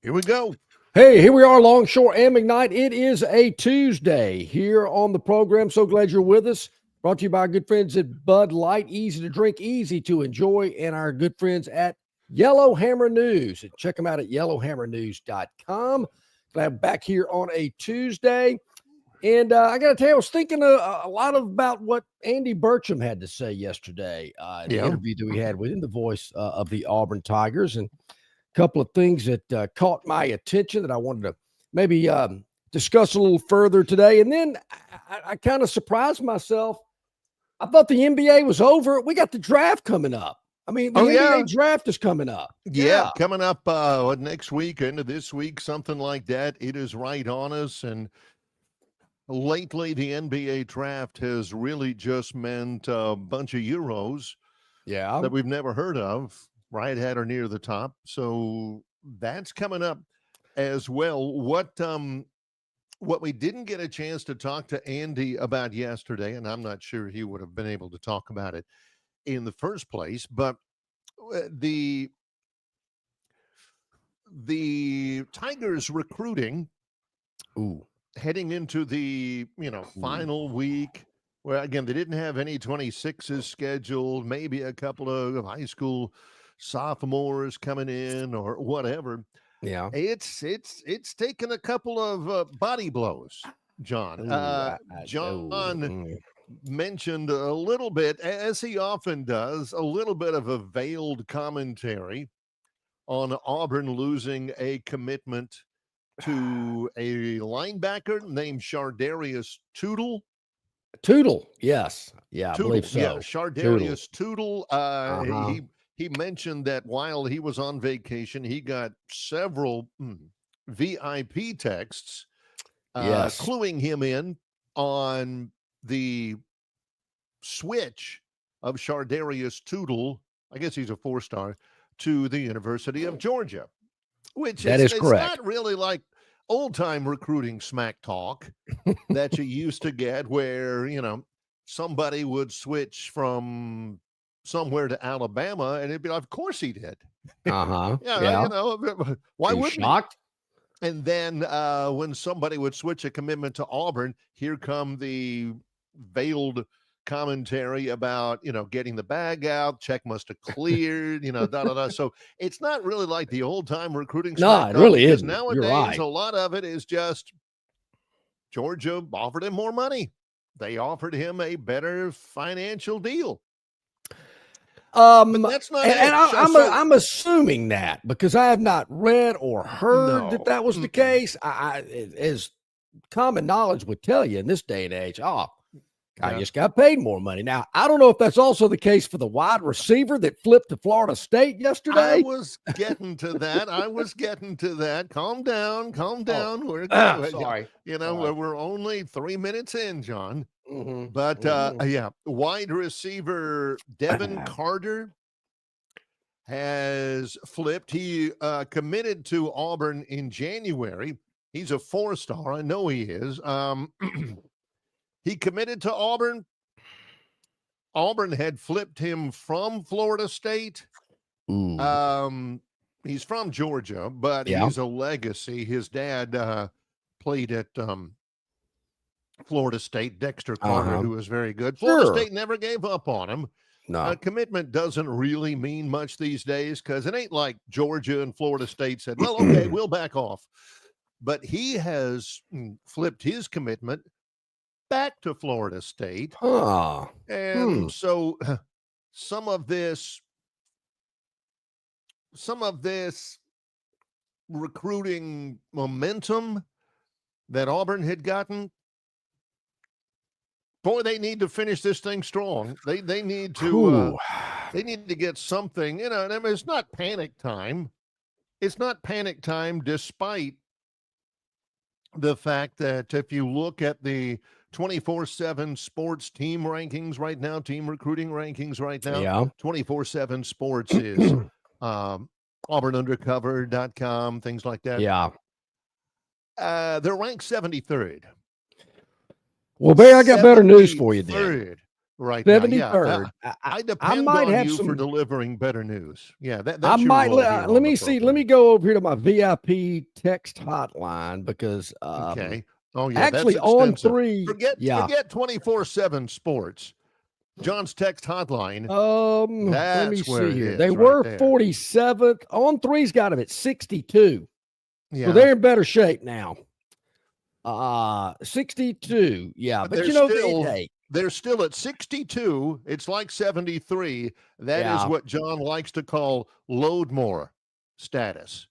Here we go. Hey, here we are, Longshore and McKnight. It is a Tuesday here on the program. So glad you're with us. Brought to you by our good friends at Bud Light. Easy to drink, easy to enjoy, and our good friends at Yellowhammer News. And check them out at yellowhammernews.com. Glad I'm back here on a Tuesday. And I got to tell you, I was thinking a lot about what Andy Burcham had to say yesterday in the interview that we had with him, the voice of the Auburn Tigers. And couple of things that caught my attention that I wanted to maybe discuss a little further today. And then I kind of surprised myself. I thought the NBA was over. We got the draft coming up. I mean, the NBA draft is coming up. Yeah, coming up next week, end of this week, something like that. It is right on us. And lately, the NBA draft has really just meant a bunch of Euros that we've never heard of. Right at or near the top. So that's coming up as well. What we didn't get a chance to talk to Andy about yesterday, and I'm not sure he would have been able to talk about it in the first place, but the Tigers recruiting heading into the final week. Well, again, they didn't have any 26s scheduled, maybe a couple of high school sophomores coming in or whatever. Yeah, it's taken a couple of body blows, John. John mentioned a little bit, as he often does, a little bit of a veiled commentary on Auburn losing a commitment to a linebacker named Shardarius Tootle. Yes. Yeah, Tootle, I believe so. Yeah, Shardarius Tootle. He mentioned that while he was on vacation, he got several VIP texts cluing him in on the switch of Shardarius Tootle, I guess he's a 4-star, to the University of Georgia, which is correct. It's not really like old-time recruiting smack talk that you used to get where, somebody would switch from somewhere to Alabama, and it'd be like, of course he did. Yeah. Why wouldn't shocked? He? And then when somebody would switch a commitment to Auburn, here come the veiled commentary about, getting the bag out, check must have cleared, So it's not really like the old time recruiting. No, it really isn't. Nowadays, a lot of it is just Georgia offered him more money. They offered him a better financial deal. But that's not I'm assuming that because I have not read or heard that was the case. As common knowledge would tell you in this day and age, I just got paid more money. Now, I don't know if that's also the case for the wide receiver that flipped to Florida State yesterday. I was getting to that. Calm down. We're sorry. We're only 3 minutes in, John. But wide receiver Devin Carter has flipped. He committed to Auburn in January. He's a 4-star. I know he is. He committed to Auburn. Auburn had flipped him from Florida State. He's from Georgia, but he's a legacy. His dad played at Florida State, Dexter Carter, who was very good. Florida State never gave up on him. No. Commitment doesn't really mean much these days because it ain't like Georgia and Florida State said, well, okay, we'll back off. But he has flipped his commitment back to Florida State. And so some of this recruiting momentum that Auburn had gotten, boy, they need to finish this thing strong. They need to get something. I mean, it's not panic time. It's not panic time, despite the fact that if you look at the 24/7 sports team rankings right now, team recruiting rankings right now, 24/7 sports is AuburnUndercover.com, things like that. They're ranked 73rd. Well, Barry, I got better news for you then. right now. Yeah, 73rd. I I depend might on have you for some. delivering better news. Yeah, I that's your might role here let on the me see. Let program. me go over here to my VIP text hotline because Okay. Oh yeah, that's actually on extensive. 3, yeah. Forget 24/7 sports. John's text hotline. Let me That's where see it here. They is, right were there. 47th. On three's got them at 62. So Yeah, they're in better shape now. 62. Yeah, but but you know, hey, they're still at 62. It's like 73. That is yeah. what John likes to call load more status.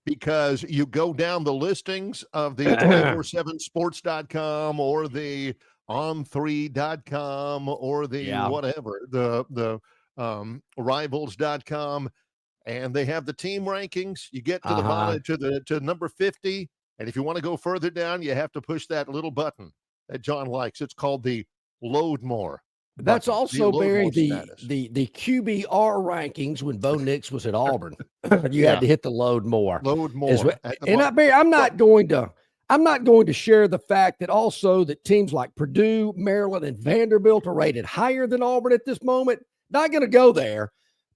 Because you go down the listings of the 247sports.com or the on3.com or the Yeah. whatever, the rivals.com, and they have the team rankings. You get to the Uh-huh. bottom to number 50, and if you want to go further down, you have to push that little button that John likes. It's called the load more That's button, the also, load Barry, more the status. the QBR rankings when Bo Nix was at Auburn. You had Yeah, to hit the load more. load As more well. at the And bottom. Barry, I'm not going to share the fact that also that teams like Purdue, Maryland, and Vanderbilt are rated higher than Auburn at this moment. Not going to go there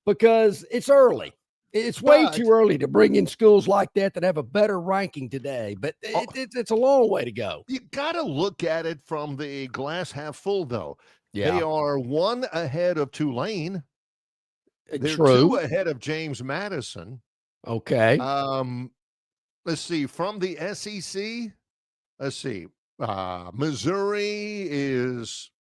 because it's early. It's way But too early to bring in schools like that have a better ranking today. But oh, it's a long way to go. you got to look at it from the glass half full, though. They Yeah, are one ahead of Tulane. They're two true. ahead of James Madison. Okay. Um, let's see. From the SEC, let's see. Missouri is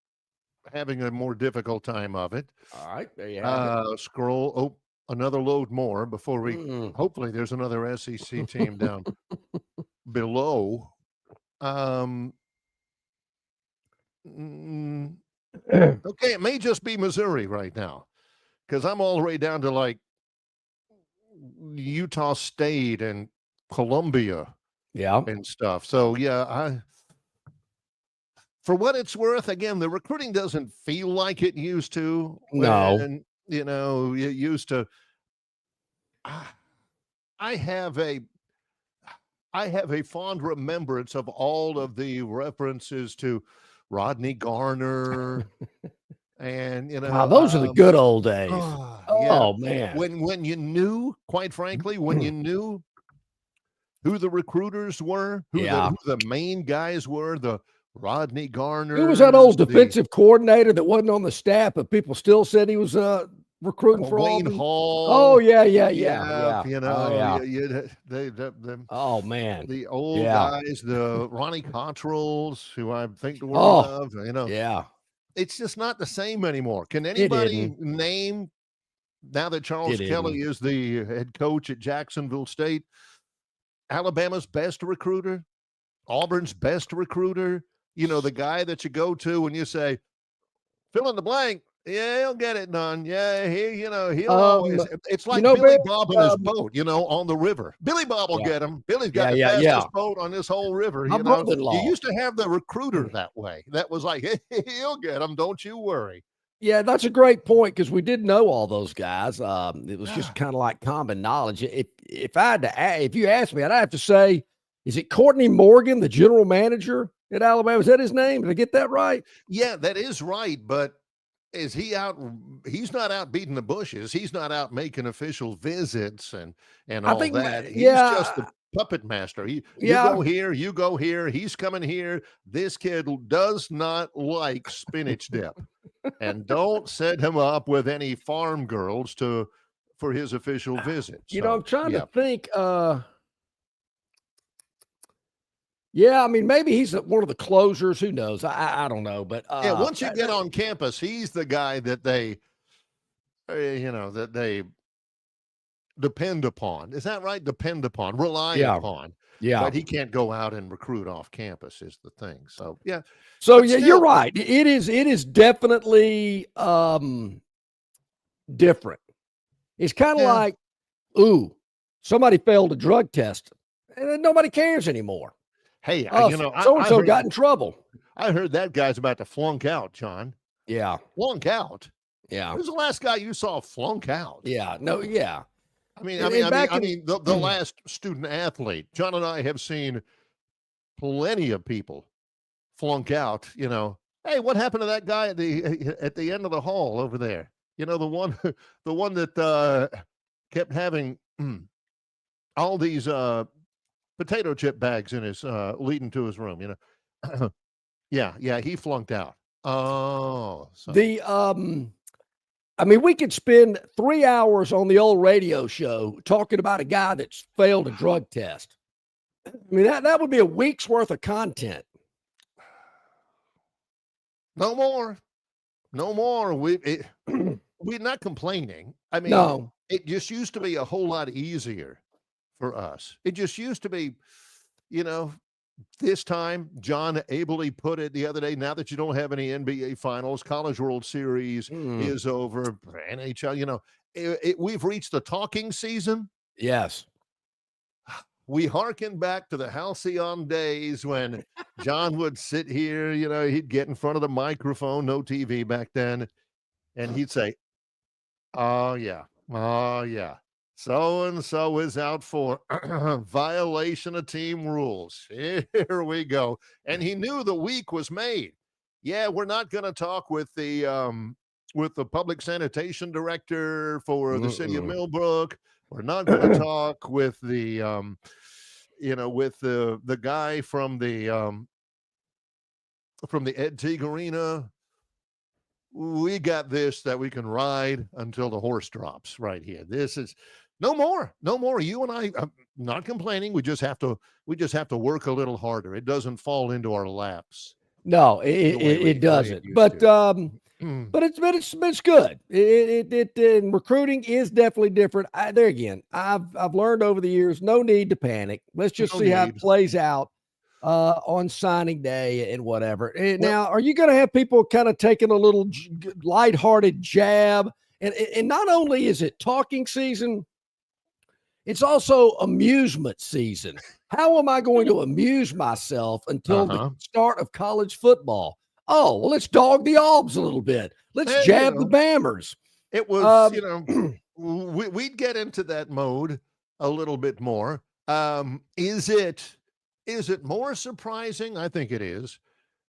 having a more difficult time of it. All right. There you have it. Scroll. Oh, another load more before we. Mm. Hopefully, there's another SEC team down below. Um, mm, okay, it may just be Missouri right now because I'm all the way down to like Utah State and Columbia Yeah. and stuff. So yeah, for what it's worth, again, the recruiting doesn't feel like it used to No. when it used to. ah, I have a fond remembrance of all of the references to Rodney Garner and Wow, those are the good old days. yeah, Oh, man. when you knew, quite frankly, when you knew who the recruiters were, Yeah. who the main guys were, the Rodney Who was that Garners, old the defensive coordinator that wasn't on the staff, but people still said he was recruiting for Wayne Auburn? Oh, Hall. yeah. Yeah, Oh, yeah. the Oh, man. old Yeah. guys, the Ronnie Cottrells, who I think the world Oh, of. yeah. It's just not the same anymore. Can It anybody isn't. name, now that Charles It Kelly isn't. is the head coach at Jacksonville State, Alabama's best recruiter, Auburn's best recruiter, the guy that you go to and you say, fill in the blank. Yeah, he'll get it done. Yeah, he'll Um, always. It's like Billy Barry, Bob and his boat, on the river. Billy Bob will yeah. get him. Billy's got Yeah, the yeah, yeah. fastest boat on this whole river. My You brother-in-law. used to have the recruiter that way. That was like, hey, he'll get him. Don't you worry. Yeah, that's a great point because we did know all those guys. It was just kind of like common knowledge. If I had to, if you asked me, I'd have to say, is it Courtney Morgan, the general manager at Alabama? Is that his name? Did I get that right? Yeah, that is right. But is he out? He's not out beating the bushes. He's not out making official visits and I all think, that. He's just yeah, the puppet master. You yeah. go here, you go here. He's coming here. This kid does not like spinach dip, and don't set him up with any farm girls for his official visit. I'm So trying to yeah, think. Yeah, I mean, maybe he's one of the closers. Who knows? I don't know, but yeah. Once you get on campus, he's the guy that they, that they depend upon. Is that right? Depend upon, rely yeah, upon. yeah. But he can't go out and recruit off campus is the thing. So yeah. So But yeah, you're still, right. It is definitely different. It's kind of yeah. like, ooh, somebody failed a drug test, and then nobody cares anymore. Hey, Oh, so and so got in trouble. I heard that guy's about to flunk out, John. Yeah, Flunk out. yeah, Who's the last guy you saw flunk out? yeah. No, yeah. I mean, the last student athlete. John and I have seen plenty of people flunk out, Hey, what happened to that guy at the end of the hall over there? You know, the one that kept having all these potato chip bags in his leading to his room, you know. Yeah, he flunked out. Oh, so. I mean, we could spend 3 hours on the old radio show talking about a guy that's failed a drug test. I mean, that would be a week's worth of content. No more. We're not complaining. I mean, no. It just used to be a whole lot easier for us. It just used to be, you know, this time, John ably put it the other day, now that you don't have any NBA finals, College World Series is over, NHL, you know, we've reached the talking season. Yes. We hearken back to the halcyon days when John would sit here, you know, he'd get in front of the microphone, no TV back then, and he'd say, oh, yeah. So-and-so is out for violation of team rules. Here we go. And he knew the week was made. Yeah, we're not going to talk with the public sanitation director for the city of Millbrook. We're not going to talk with the, with the guy from the Ed Teague Arena. We got this that we can ride until the horse drops right here. This is no more. You and I, I'm not complaining. We just have to work a little harder. It doesn't fall into our laps. No, it doesn't. But it's good. And recruiting is definitely different. There again, I've learned over the years, no need to panic. Let's just see how it plays out on signing day and whatever. And now, are you going to have people kind of taking a little lighthearted jab? And not only is it talking season, it's also amusement season. How am I going to amuse myself until the start of college football? Oh, well, let's dog the Albs a little bit. Let's jab the Bammers. It was, we'd get into that mode a little bit more. Is it more surprising? I think it is,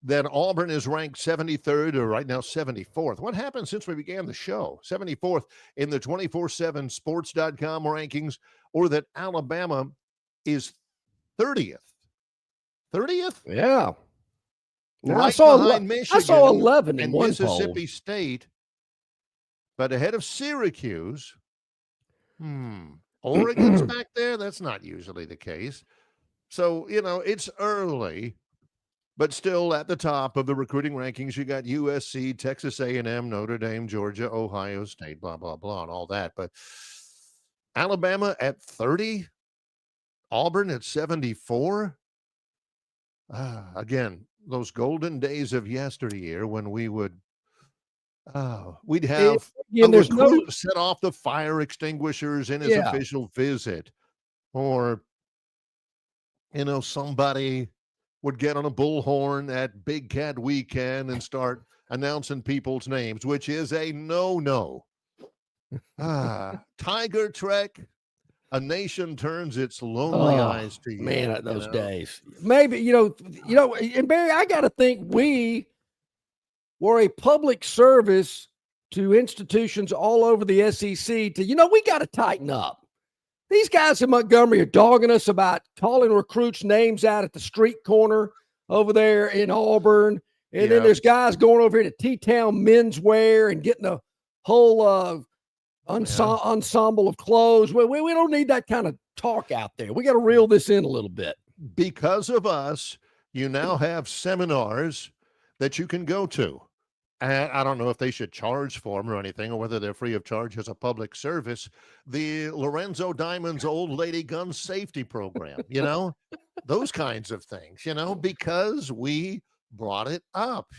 that Auburn is ranked 73rd or right now 74th. What happened since we began the show? 74th in the 247sports.com rankings, or that Alabama is 30th? 30th? Yeah. Right I saw 11 in and one Mississippi poll. State, but ahead of Syracuse. Oregon's back there. That's not usually the case. So, it's early, but still at the top of the recruiting rankings. You got USC, Texas A&M, Notre Dame, Georgia, Ohio State, blah, blah, blah, and all that. But Alabama at 30, Auburn at 74. Again, those golden days of yesteryear when we would, we'd have a recruit set off the fire extinguishers in his official visit, or somebody would get on a bullhorn at Big Cat Weekend and start announcing people's names, which is a no-no. Tiger Trek, a nation turns its lonely eyes to you. Man, at those days. Maybe, and Barry, I got to think we were a public service to institutions all over the SEC to, we got to tighten up. These guys in Montgomery are dogging us about calling recruits names out at the street corner over there in Auburn. And then there's guys going over here to T-Town Menswear and getting a whole ensemble of clothes. We don't need that kind of talk out there. We got to reel this in a little bit. Because of us, you now have seminars that you can go to. I don't know if they should charge for them or anything, or whether they're free of charge as a public service. The Lorenzo Diamond's Old Lady Gun Safety Program, those kinds of things, because we brought it up,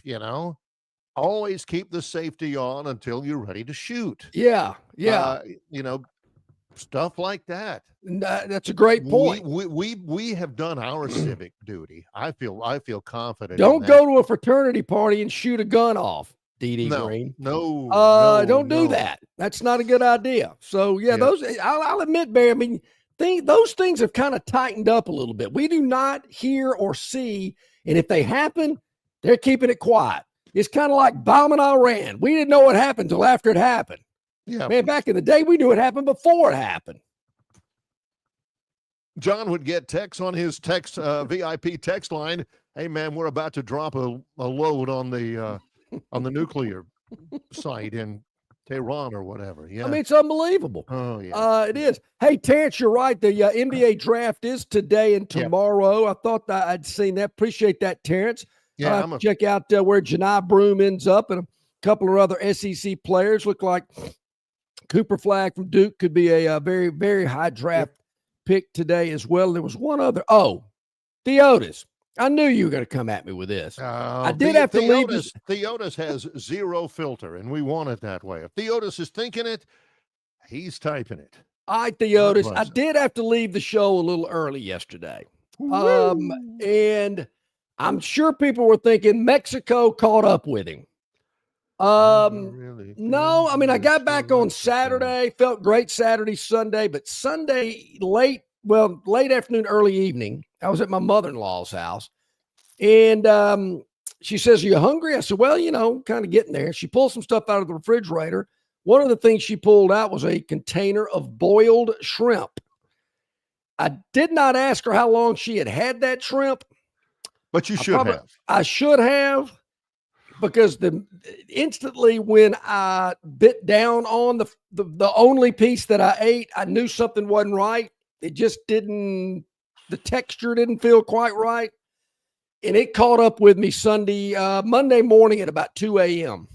always keep the safety on until you're ready to shoot. Yeah. Stuff like that. That's a great point. We have done our civic duty. I feel confident. Don't go to a fraternity party and shoot a gun off, D.D. Green. No, don't do that. That's not a good idea. So those I'll admit, Barry. I mean, those things have kind of tightened up a little bit. We do not hear or see, and if they happen, they're keeping it quiet. It's kind of like bombing Iran. We didn't know what happened until after it happened. Yeah. Man, back in the day, we knew it happened before it happened. John would get texts on his VIP text line. Hey, man, we're about to drop a load on the nuclear site in Tehran or whatever. Yeah. I mean, it's unbelievable. Oh, yeah. It is. Hey, Terrence, you're right. The NBA draft is today and tomorrow. I thought that I'd seen that. Appreciate that, Terrence. Yeah, check out where Janai Broome ends up and a couple of other SEC players. Look like Cooper Flagg from Duke could be a very, very high draft pick today as well. There was one other. Oh, Theotis. I knew you were going to come at me with this. I did have to leave this. Theotis has zero filter, and we want it that way. If Theotis is thinking it, he's typing it. All right, Theotis. I did have to leave the show a little early yesterday. And I'm sure people were thinking Mexico caught up with him. No, I mean, I got back on Saturday, felt great Saturday, Sunday, but Sunday late afternoon, early evening, I was at my mother-in-law's house, and she says, "Are you hungry?" I said, "Well, kind of getting there." She pulled some stuff out of the refrigerator. One of the things she pulled out was a container of boiled shrimp. I did not ask her how long she had that shrimp. But you should have. I should have, because instantly when I bit down on the only piece that I ate, I knew something wasn't right. It just the texture didn't feel quite right. And it caught up with me Monday morning at about 2 a.m.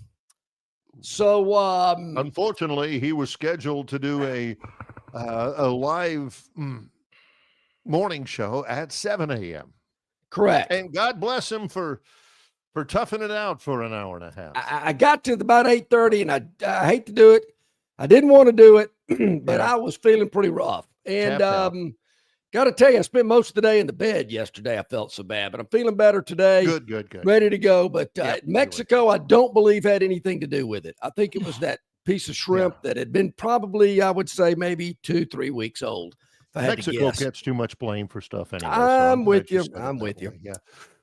So unfortunately, he was scheduled to do a live morning show at 7 a.m. Correct. And God bless him for toughing it out for an hour and a half. I got to about 8:30, and I hate to do it. I didn't want to do it, but I was feeling pretty rough. And got to tell you, I spent most of the day in the bed yesterday. I felt so bad, but I'm feeling better today. Good. Ready to go. But Mexico, I don't believe had anything to do with it. I think it was that piece of shrimp that had been probably, I would say, maybe 2-3 weeks old. Mexico gets too much blame for stuff anyway. I'm with you. I'm with you. Yeah.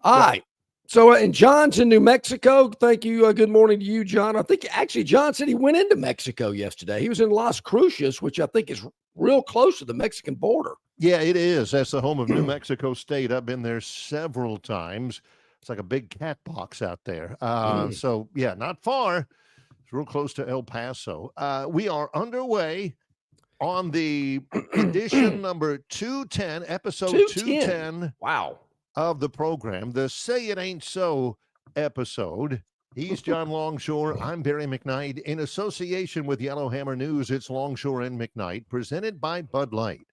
All right. So, and John's in New Mexico. Thank you. Good morning to you, John. I think actually John said he went into Mexico yesterday. He was in Las Cruces, which I think is real close to the Mexican border. Yeah, it is. That's the home of New Mexico State. I've been there several times. It's like a big cat box out there. So, yeah, not far. It's real close to El Paso. We are underway on the edition number 210, episode 210. Wow. Of the program, the Say It Ain't So episode. He's John Longshore. I'm Barry McKnight. In association with Yellowhammer News, it's Longshore and McKnight, presented by Bud Light.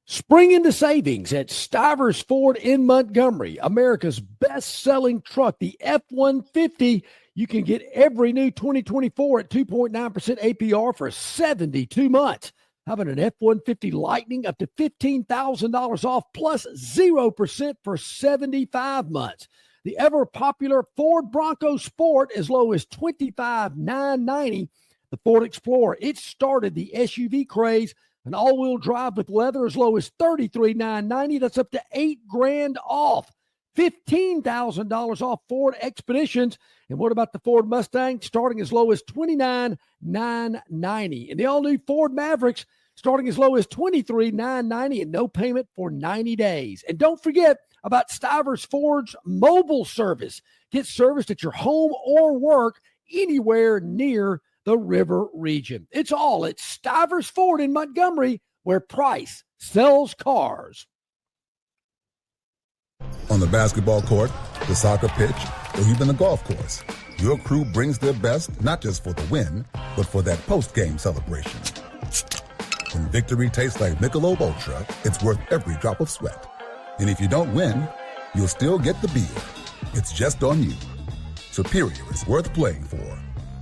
Spring into savings at Stivers Ford in Montgomery, America's best-selling truck, the F-150. You can get every new 2024 at 2.9% APR for 72 months. How about an F-150 Lightning up to $15,000 off plus 0% for 75 months. The ever-popular Ford Bronco Sport as low as $25,990. The Ford Explorer, it started the SUV craze. An all-wheel drive with leather as low as $33,990. That's up to $8,000 off. $15,000 off Ford Expeditions. And what about the Ford Mustang, starting as low as $29,990? And the all-new Ford Mavericks, starting as low as $23,990 and no payment for 90 days. And don't forget about Stivers Ford's mobile service. Get serviced at your home or work anywhere near the river region. It's all at Stivers Ford in Montgomery, where price sells cars. On the basketball court, the soccer pitch, or even the golf course, your crew brings their best not just for the win, but for that post-game celebration. When victory tastes like Michelob Ultra, it's worth every drop of sweat. And if you don't win, you'll still get the beer. It's just on you. Superior is worth playing for.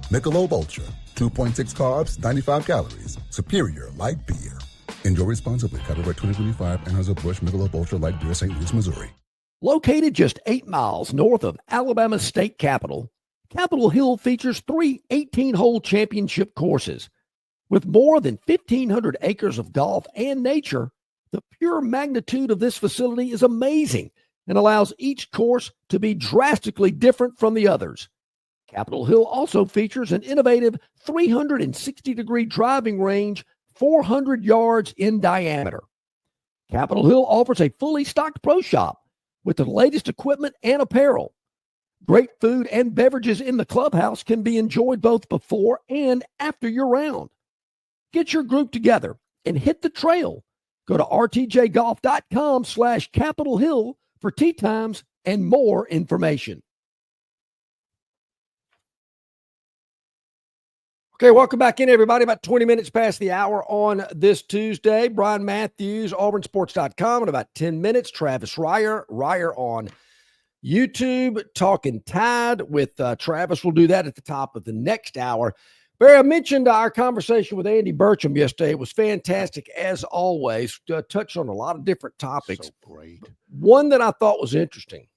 Michelob Ultra, 2.6 carbs, 95 calories. Superior light beer. Enjoy responsibly. Copyright 2025, Anheuser-Busch Michelob Ultra Light Beer, St. Louis, Missouri. Located just 8 miles north of Alabama's state capital, Capitol Hill features 3 18-hole championship courses. With more than 1,500 acres of golf and nature, the pure magnitude of this facility is amazing. and allows each course to be drastically different from the others. Capitol Hill also features an innovative 360-degree driving range, 400 yards in diameter. Capitol Hill offers a fully stocked pro shop with the latest equipment and apparel. Great food and beverages in the clubhouse can be enjoyed both before and after your round. Get your group together and hit the trail. Go to rtjgolf.com/Capitol Hill for tee times and more information. Okay, welcome back in, everybody. About 20 minutes past the hour on this Tuesday. Brian Matthews, auburnsports.com. In about 10 minutes, Travis Ryer on YouTube, Talking Tide with Travis. We'll do that at the top of the next hour. Barry, I mentioned our conversation with Andy Burcham yesterday. It was fantastic, as always. Touched on a lot of different topics. So great. One that I thought was interesting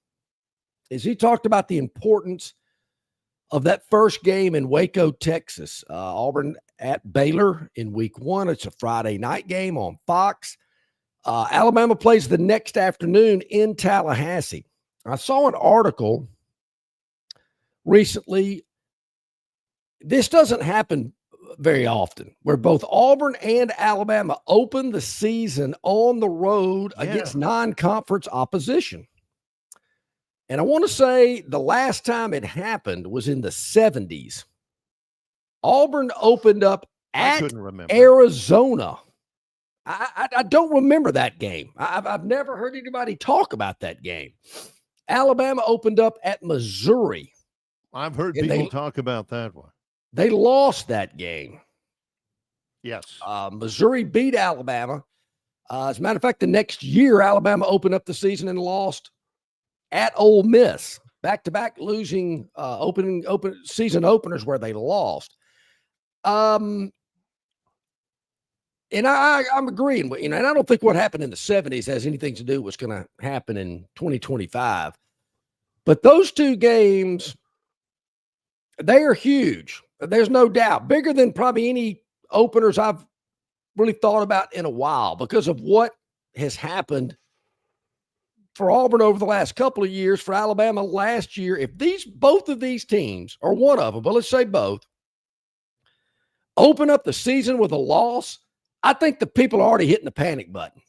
is he talked about the importance of that first game in Waco, Texas. Auburn at Baylor in week 1. It's a Friday night game on Fox. Alabama plays the next afternoon in Tallahassee. I saw an article recently. This doesn't happen very often, where both Auburn and Alabama open the season on the road against non-conference opposition. And I want to say the last time it happened was in the 70s. Auburn opened up at Arizona. I don't remember that game. I've never heard anybody talk about that game. Alabama opened up at Missouri. I've heard people talk about that one. They lost that game. Yes. Missouri beat Alabama. As a matter of fact, the next year, Alabama opened up the season and lost at Ole Miss, back-to-back losing open season openers where they lost. And I'm agreeing with, and I don't think what happened in the 70s has anything to do with what's going to happen in 2025. But those two games, they are huge. There's no doubt. Bigger than probably any openers I've really thought about in a while because of what has happened for Auburn over the last couple of years, for Alabama last year. If both of these teams, or one of them, but let's say both, open up the season with a loss, I think the people are already hitting the panic button.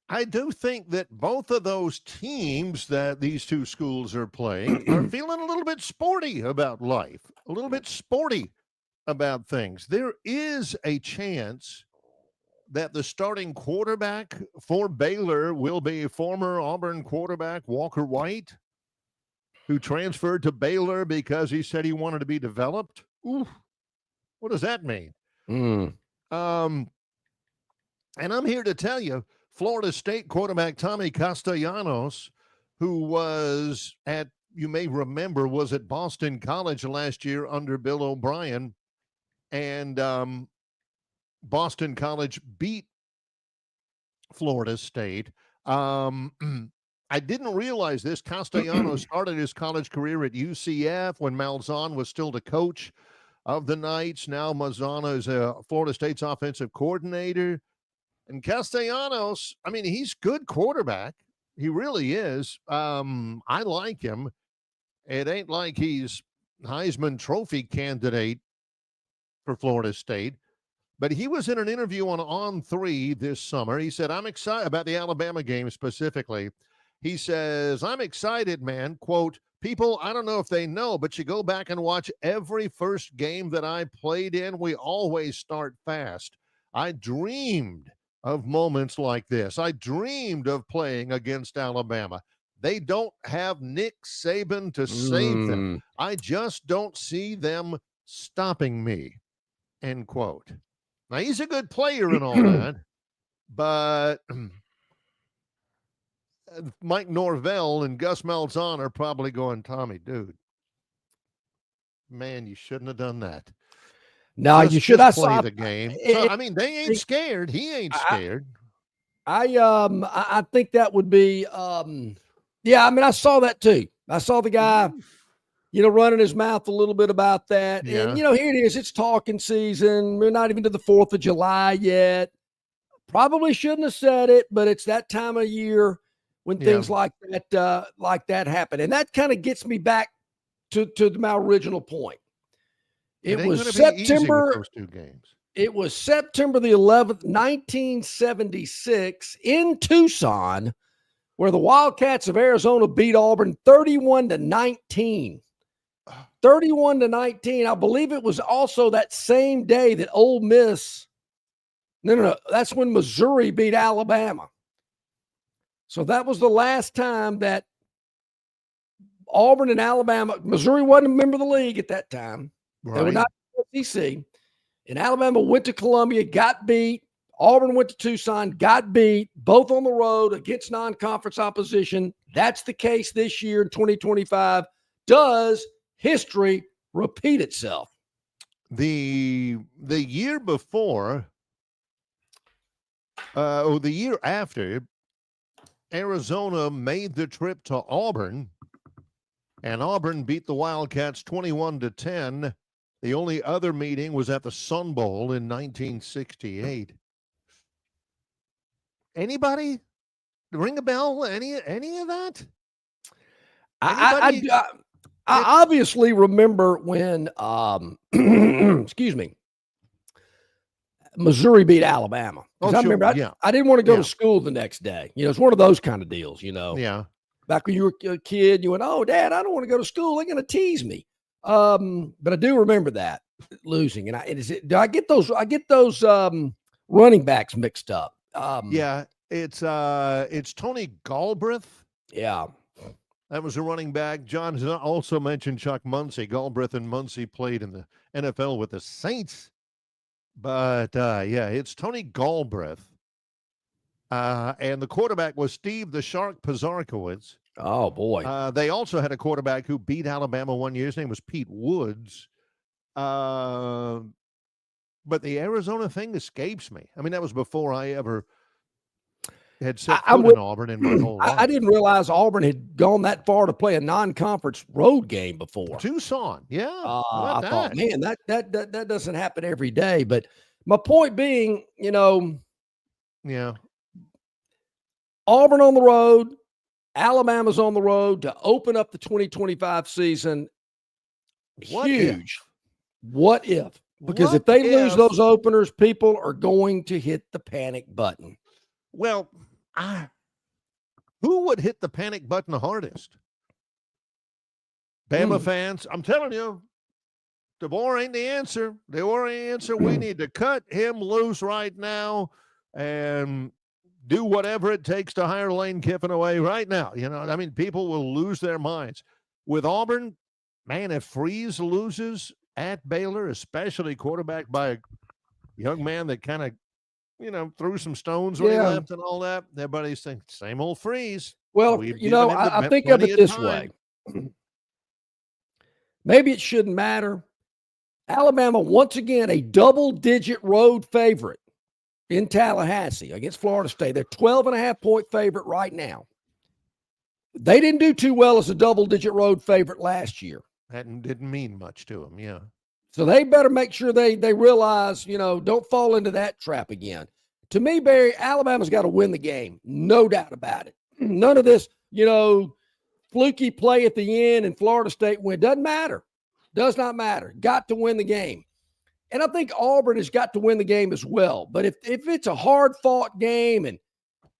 I do think that both of those teams that these two schools are playing are feeling a little bit sporty about life, a little bit sporty about things. There is a chance that the starting quarterback for Baylor will be former Auburn quarterback Walker White, who transferred to Baylor because he said he wanted to be developed. Ooh, what does that mean? And I'm here to tell you, Florida State quarterback Tommy Castellanos, who was you may remember, was at Boston College last year under Bill O'Brien, and Boston College beat Florida State. I didn't realize this. Castellanos started his college career at UCF when Malzahn was still the coach of the Knights. Now Malzahn is Florida State's offensive coordinator. And Castellanos, I mean, he's good quarterback. He really is. I like him. It ain't like he's Heisman Trophy candidate for Florida State. But he was in an interview on 3 this summer. He said, I'm excited about the Alabama game specifically. He says, I'm excited, man. Quote, people, I don't know if they know, but you go back and watch every first game that I played in, we always start fast. I dreamed of moments like this. I dreamed of playing against Alabama. They don't have Nick Saban to save them. I just don't see them stopping me, end quote. Now, he's a good player and all that, but Mike Norvell and Gus Malzahn are probably going, Tommy, dude, man, you shouldn't have done that. No, you should have play the game. So, I mean, they ain't scared. He ain't scared. I think that would be, I mean, I saw that too. I saw the guy, running his mouth a little bit about that. Yeah. And, here it is. It's talking season. We're not even to the 4th of July yet. Probably shouldn't have said it, but it's that time of year. when things like that happen. And that kind of gets me back to my original point. It was September. Those two games. It was September the 11th, 1976 in Tucson, where the Wildcats of Arizona beat Auburn 31-19. 31-19. I believe it was also that same day that Ole Miss. No. That's when Missouri beat Alabama. So that was the last time that Auburn and Alabama, Missouri wasn't a member of the league at that time. Right. They were not SEC. And Alabama went to Columbia, got beat. Auburn went to Tucson, got beat, both on the road against non-conference opposition. That's the case this year in 2025. Does history repeat itself? The year before, or the year after, Arizona made the trip to Auburn, and Auburn beat the Wildcats 21-10. The only other meeting was at the Sun Bowl in 1968. Anybody ring a bell? Any of that? I obviously remember when, excuse me, Missouri beat Alabama. I remember I didn't want to go to school the next day. It's one of those kind of deals, Yeah. Back when you were a kid, you went, "Oh, Dad, I don't want to go to school. They're going to tease me." But I do remember that losing. And I get those running backs mixed up. It's Tony Galbraith. Yeah. That was a running back. John has also mentioned Chuck Muncie. Galbraith and Muncie played in the NFL with the Saints. But it's Tony Galbraith. And the quarterback was Steve the Shark Pizarkowicz. Oh, boy. They also had a quarterback who beat Alabama one year. His name was Pete Woods. But the Arizona thing escapes me. I mean, that was before I ever had set foot in Auburn in my whole life. I didn't realize Auburn had gone that far to play a non-conference road game before. Tucson, yeah. I thought, man, that doesn't happen every day. But my point being, Auburn on the road, Alabama's on the road to open up the 2025 season. Huge. What if? Because if they lose those openers, people are going to hit the panic button. Well, who would hit the panic button the hardest? Bama fans. I'm telling you, DeBoer ain't the answer. DeBoer ain't the answer. We need to cut him loose right now and do whatever it takes to hire Lane Kiffin away right now. People will lose their minds. With Auburn, man, if Freeze loses at Baylor, especially quarterback by a young man that kind of, threw some stones when he left and all that, everybody's thinking, same old Freeze. Well, I think of it this way. Maybe it shouldn't matter. Alabama, once again, a double-digit road favorite in Tallahassee against Florida State. They're 12.5-point favorite right now. They didn't do too well as a double-digit road favorite last year. That didn't mean much to them, yeah. So they better make sure they realize, don't fall into that trap again. To me, Barry, Alabama's got to win the game. No doubt about it. None of this, fluky play at the end and Florida State win. Doesn't matter. Does not matter. Got to win the game. And I think Auburn has got to win the game as well. But if it's a hard-fought game and,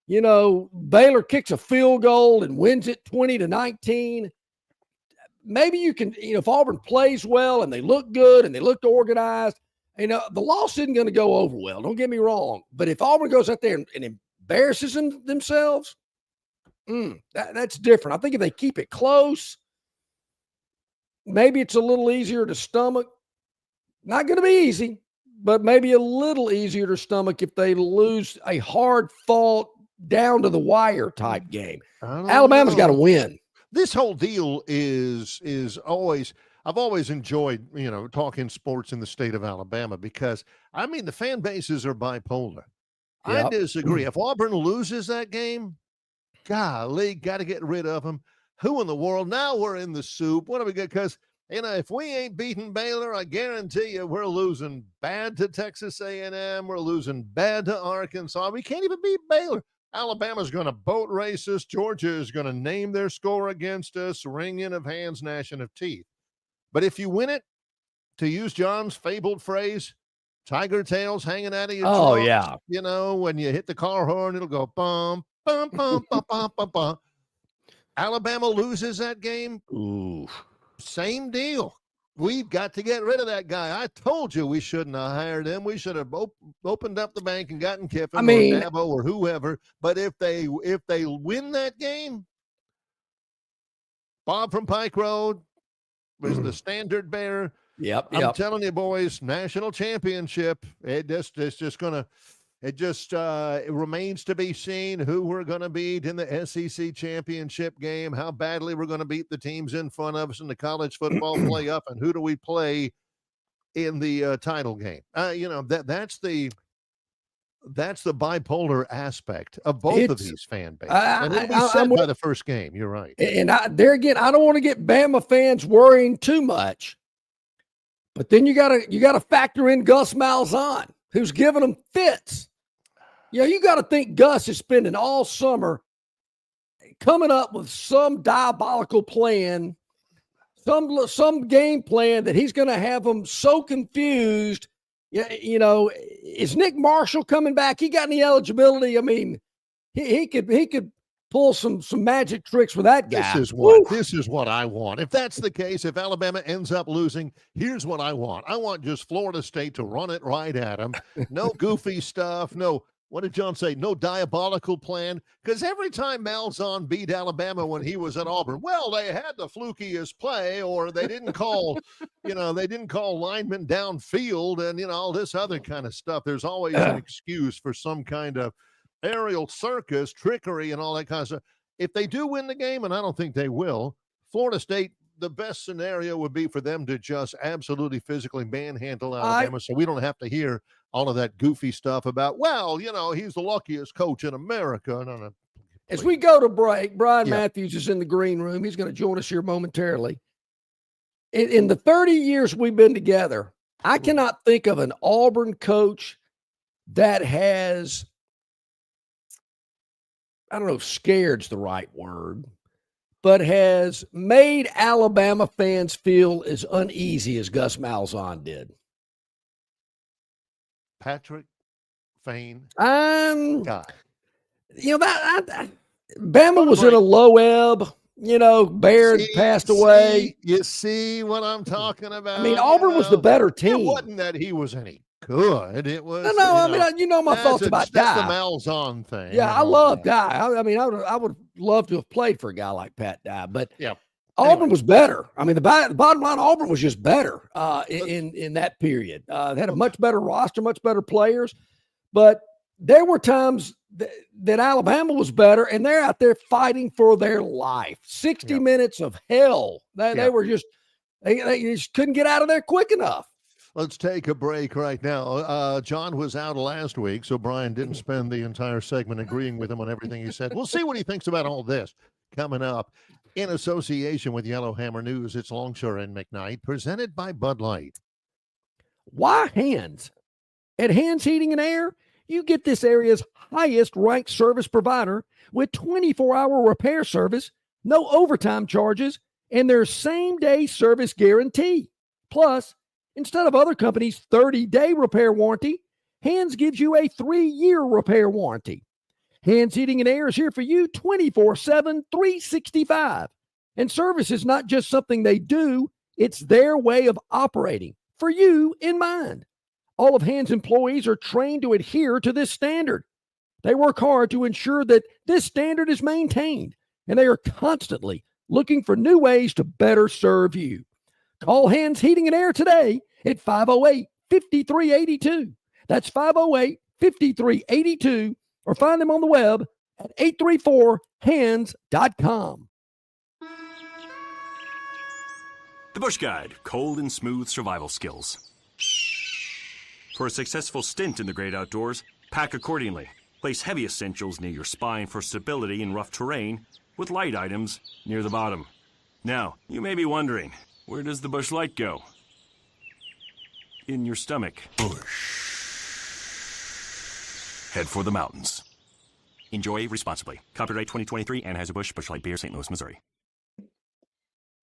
Baylor kicks a field goal and wins it 20-19, maybe you can, if Auburn plays well and they look good and they look organized, the loss isn't going to go over well. Don't get me wrong. But if Auburn goes out there and embarrasses themselves, that's different. I think if they keep it close, maybe it's a little easier to stomach. Not going to be easy, but maybe a little easier to stomach if they lose a hard-fought, down-to-the-wire type game. Alabama's got to win. This whole deal is always – I've always enjoyed, talking sports in the state of Alabama because, the fan bases are bipolar. Yep. I disagree. If Auburn loses that game, golly, got to get rid of them. Who in the world? Now we're in the soup. What do we get? Because, if we ain't beating Baylor, I guarantee you we're losing bad to Texas A&M. We're losing bad to Arkansas. We can't even beat Baylor. Alabama's going to boat race us. Georgia is going to name their score against us, ringing of hands, gnashing of teeth. But if you win it, to use John's fabled phrase, tiger tails hanging out of your trunk, yeah. You know, when you hit the car horn, it'll go bum, bum, bum, bum, bum, bum, bum. Alabama loses that game. Ooh. Same deal. We've got to get rid of that guy. I told you we shouldn't have hired him. We should have opened up the bank and gotten Kiffin or Dabo or whoever. But if they win that game, Bob from Pike Road was the standard bearer. Yep. I'm telling you, boys, national championship. It remains to be seen who we're going to beat in the SEC championship game, how badly we're going to beat the teams in front of us in the college football playoff, and who do we play in the title game. That's the bipolar aspect of both of these fan bases. And it'll be said by the first game. You're right. And I don't want to get Bama fans worrying too much, but then you gotta factor in Gus Malzahn, who's giving them fits. You got to think Gus is spending all summer coming up with some diabolical plan, some game plan that he's going to have them so confused. Is Nick Marshall coming back? He got any eligibility? I mean, he could pull some magic tricks with that guy. This is what I want. If that's the case, if Alabama ends up losing, here's what I want. I want just Florida State to run it right at them. No goofy stuff. No. What did John say? No diabolical plan? Because every time Malzahn beat Alabama when he was at Auburn, well, they had the flukiest play, or they didn't call, linemen downfield and, all this other kind of stuff. There's always an excuse for some kind of aerial circus, trickery, and all that kind of stuff. If they do win the game, and I don't think they will, Florida State, the best scenario would be for them to just absolutely physically manhandle Alabama, so we don't have to hear all of that goofy stuff about, he's the luckiest coach in America. No. As we go to break, Brian Matthews is in the green room. He's going to join us here momentarily. In the 30 years we've been together, I cannot think of an Auburn coach that has, I don't know if scared's the right word, but has made Alabama fans feel as uneasy as Gus Malzahn did. Patrick Fain. Bama was in a low ebb. Baird passed away. You see what I'm talking about? I mean, Auburn was the better team. It wasn't that he was any good. It was. No. My thoughts about Dye. That's the Malzahn thing. Yeah, I love Dye. I would love to have played for a guy like Pat Dye, but Auburn was better. I mean, the bottom line, Auburn was just better in that period. They had a much better roster, much better players, but there were times that Alabama was better, and they're out there fighting for their life. 60 minutes of hell. They were just they just couldn't get out of there quick enough. Let's take a break right now. John was out last week, so Brian didn't spend the entire segment agreeing with him on everything he said. We'll see what he thinks about all this coming up. In association with Yellowhammer News, it's Longshore and McKnight, presented by Bud Light. Why Hands? At Hands Heating and Air, you get this area's highest ranked service provider with 24-hour repair service, no overtime charges, and their same-day service guarantee. Plus, instead of other companies' 30-day repair warranty, Hands gives you a 3-year repair warranty. Hands Heating and Air is here for you 24/7, 365. And service is not just something they do, it's their way of operating, for you in mind. All of Hands employees are trained to adhere to this standard. They work hard to ensure that this standard is maintained, and they are constantly looking for new ways to better serve you. Call Hands Heating and Air today at 508-5382. That's 508-5382. Or find them on the web at 834hands.com. The Bush Guide, cold and smooth survival skills. For a successful stint in the great outdoors, pack accordingly. Place heavy essentials near your spine for stability in rough terrain, with light items near the bottom. Now, you may be wondering, where does the Bush Light go? In your stomach. Bush. Head for the mountains. Enjoy responsibly. Copyright 2023 Anheuser-Busch, Busch Light Beer, St. Louis, Missouri.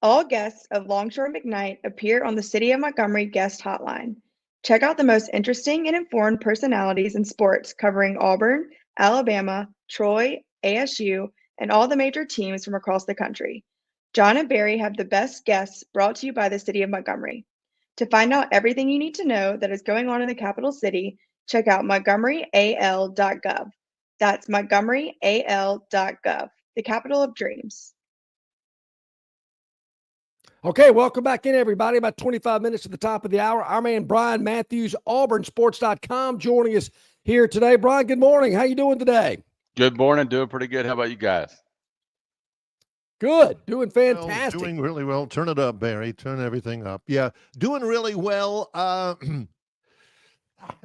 All guests of Longshore McKnight appear on the City of Montgomery guest hotline. Check out the most interesting and informed personalities in sports covering Auburn, Alabama, Troy, ASU, and all the major teams from across the country. John and Barry have the best guests brought to you by the City of Montgomery. To find out everything you need to know that is going on in the capital city, check out montgomeryal.gov. That's montgomeryal.gov, the capital of dreams. Okay, welcome back in, everybody. About 25 minutes to the top of the hour. Our man Brian Matthews, AuburnSports.com, joining us here today. Brian, good morning. How you doing today? Good morning. Doing pretty good. How about you guys? Good. Doing fantastic. Well, doing really well. Turn it up, Barry. Turn everything up. Yeah, doing really well.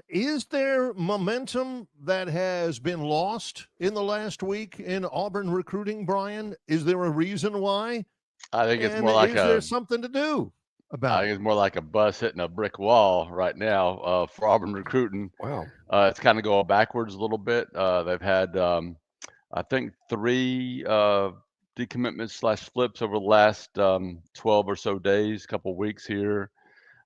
Is there momentum that has been lost in the last week in Auburn recruiting, Brian? Is there a reason why? I think it's more like is there something to do about I think it's more like a bus hitting a brick wall right now for Auburn recruiting. Wow. It's kind of going backwards a little bit. They've had, I think, 3 decommitments / flips over the last 12 or so days, couple weeks here.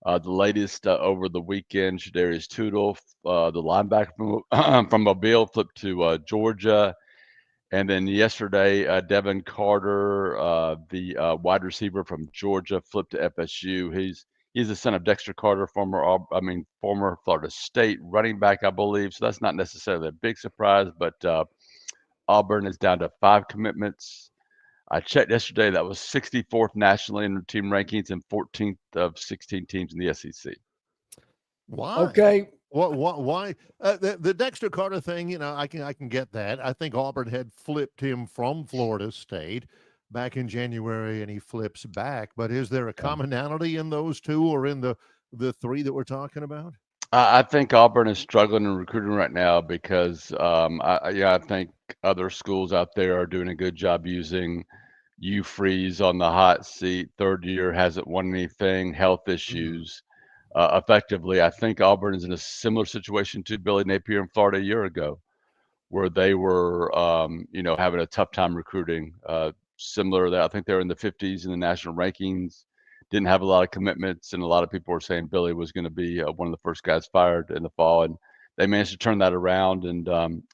The latest over the weekend, Shadarius Tootle, the linebacker from Mobile, flipped to Georgia. And then yesterday, Devin Carter, the wide receiver from Georgia, flipped to FSU. He's the son of Dexter Carter, former Florida State running back, I believe. So that's not necessarily a big surprise, but Auburn is down to 5 commitments. I checked yesterday; that was 64th nationally in the team rankings and 14th of 16 teams in the SEC. Why? Okay. Why? The Dexter Carter thing, I can get that. I think Auburn had flipped him from Florida State back in January, and he flips back. But is there a commonality in those two, or in the 3 that we're talking about? I think Auburn is struggling in recruiting right now because I think other schools out there are doing a good job using Freeze on the hot seat. 3rd year, hasn't won anything, health issues. Effectively, I think Auburn is in a similar situation to Billy Napier in Florida a year ago, where they were, having a tough time recruiting. Similar that I think they're in the 50s in the national rankings, didn't have a lot of commitments, and a lot of people were saying Billy was going to be one of the first guys fired in the fall, and they managed to turn that around and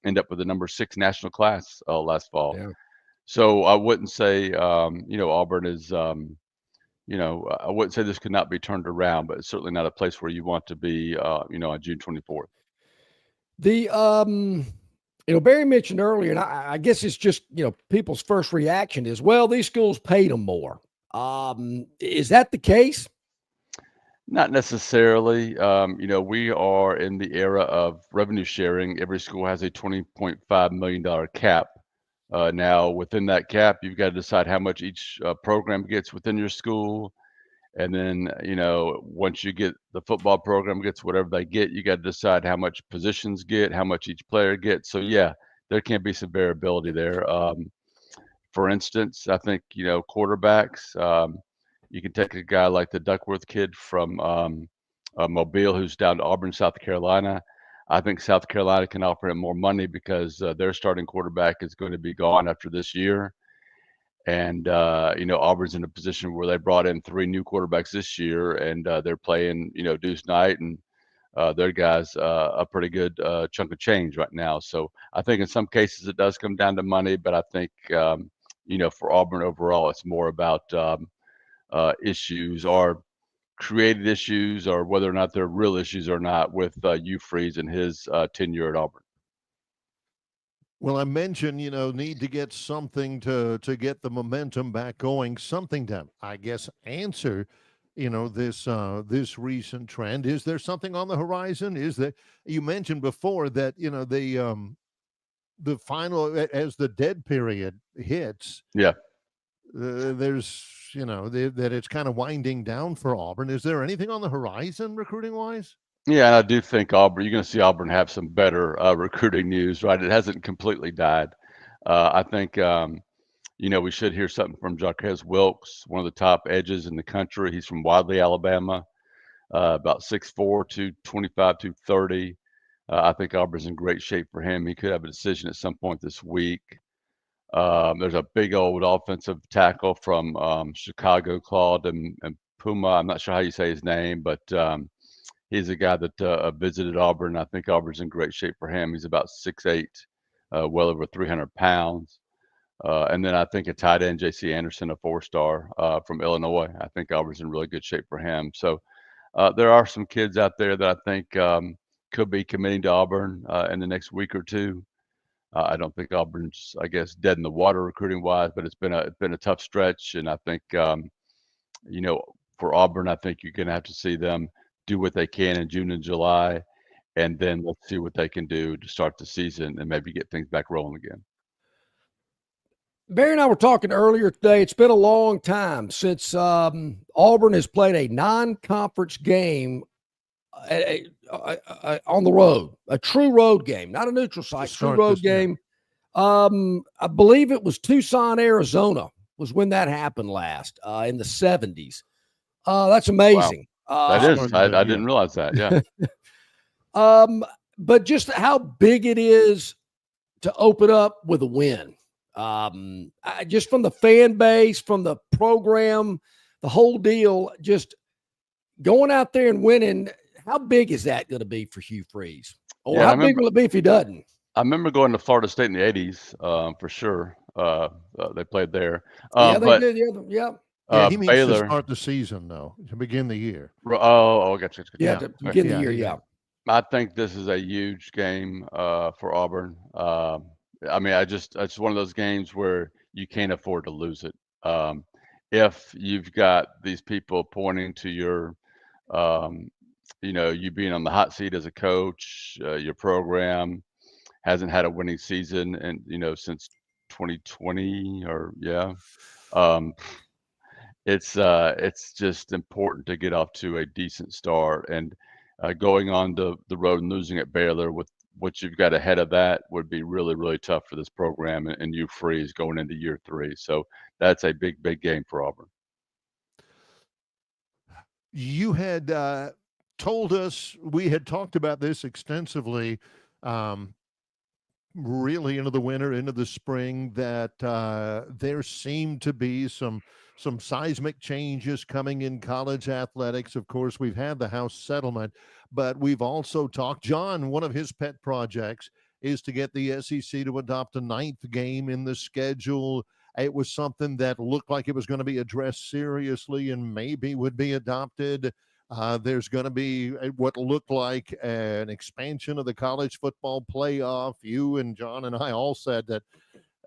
end up with the number 6 national class last fall. Yeah. So I wouldn't say, Auburn is. I wouldn't say this could not be turned around, but it's certainly not a place where you want to be, on June 24th. The, Barry mentioned earlier, and I guess it's just, people's first reaction is, well, these schools paid them more. Is that the case? Not necessarily. We are in the era of revenue sharing. Every school has a $20.5 million cap. Now, within that cap, you've got to decide how much each program gets within your school. And then, once you get the football program gets whatever they get, you got to decide how much positions get, how much each player gets. So, yeah, there can be some variability there. For instance, I think, quarterbacks, you can take a guy like the Duckworth kid from Mobile, who's down to Auburn, South Carolina. I think South Carolina can offer him more money because their starting quarterback is going to be gone after this year. And, Auburn's in a position where they brought in 3 new quarterbacks this year, and they're playing, Deuce Knight and their guys a pretty good chunk of change right now. So I think in some cases it does come down to money, but I think, for Auburn overall, it's more about issues or created issues, or whether or not they're real issues or not, with Hugh Freeze and his tenure at Auburn. Well, I mentioned, need to get something to get the momentum back going, something to, I guess, answer, this recent trend. Is there something on the horizon? Is there? You mentioned before that, the final, as the dead period hits. Yeah. There's, that it's kind of winding down for Auburn. Is there anything on the horizon recruiting wise? Yeah, and I do think Auburn, you're going to see Auburn have some better recruiting news, right? It hasn't completely died. I think, we should hear something from Jarquez Wilkes, one of the top edges in the country. He's from Wadley, Alabama, about 6'4", 225, 230. I think Auburn's in great shape for him. He could have a decision at some point this week. There's a big old offensive tackle from Chicago, Claude and Puma. I'm not sure how you say his name, but he's a guy that visited Auburn. I think Auburn's in great shape for him. He's about 6'8", well over 300 pounds. And then I think a tight end, J.C. Anderson, a 4-star from Illinois. I think Auburn's in really good shape for him. So there are some kids out there that I think could be committing to Auburn in the next week or two. I don't think Auburn's, I guess, dead in the water recruiting wise, but it's been a tough stretch, and I think for Auburn, I think you're going to have to see them do what they can in June and July, and then let's see what they can do to start the season and maybe get things back rolling again. Barry and I were talking earlier today. It's been a long time since Auburn has played a non-conference game on the road, a true road game, not a neutral site, true road game. I believe it was Tucson, Arizona was when that happened last in the 70s. That's amazing. Wow. That is. I didn't realize that. Yeah. But just how big it is to open up with a win. Just from the fan base, from the program, the whole deal, just going out there and winning. How big is that going to be for Hugh Freeze? Or how big will it be if he doesn't? I remember going to Florida State in the 80s for sure. They played there. They did. Yeah, he means Baylor, to start the season, though, to begin the year. Gotcha. Yeah, to begin the year, yeah. I think this is a huge game for Auburn. I mean, it's one of those games where you can't afford to lose it. If you've got these people pointing to your, you being on the hot seat as a coach, your program hasn't had a winning season, and since 2020 it's just important to get off to a decent start, and going on the road and losing at Baylor with what you've got ahead of that would be really, really tough for this program and you Freeze going into year 3. So that's a big, big game for Auburn. You had told us, we had talked about this extensively, really into the winter, into the spring, that there seemed to be some seismic changes coming in college athletics. Of course, we've had the House settlement, but we've also talked, John, one of his pet projects is to get the SEC to adopt a 9th game in the schedule. It was something that looked like it was going to be addressed seriously and maybe would be adopted. There's going to be what looked like an expansion of the college football playoff. You and John and I all said that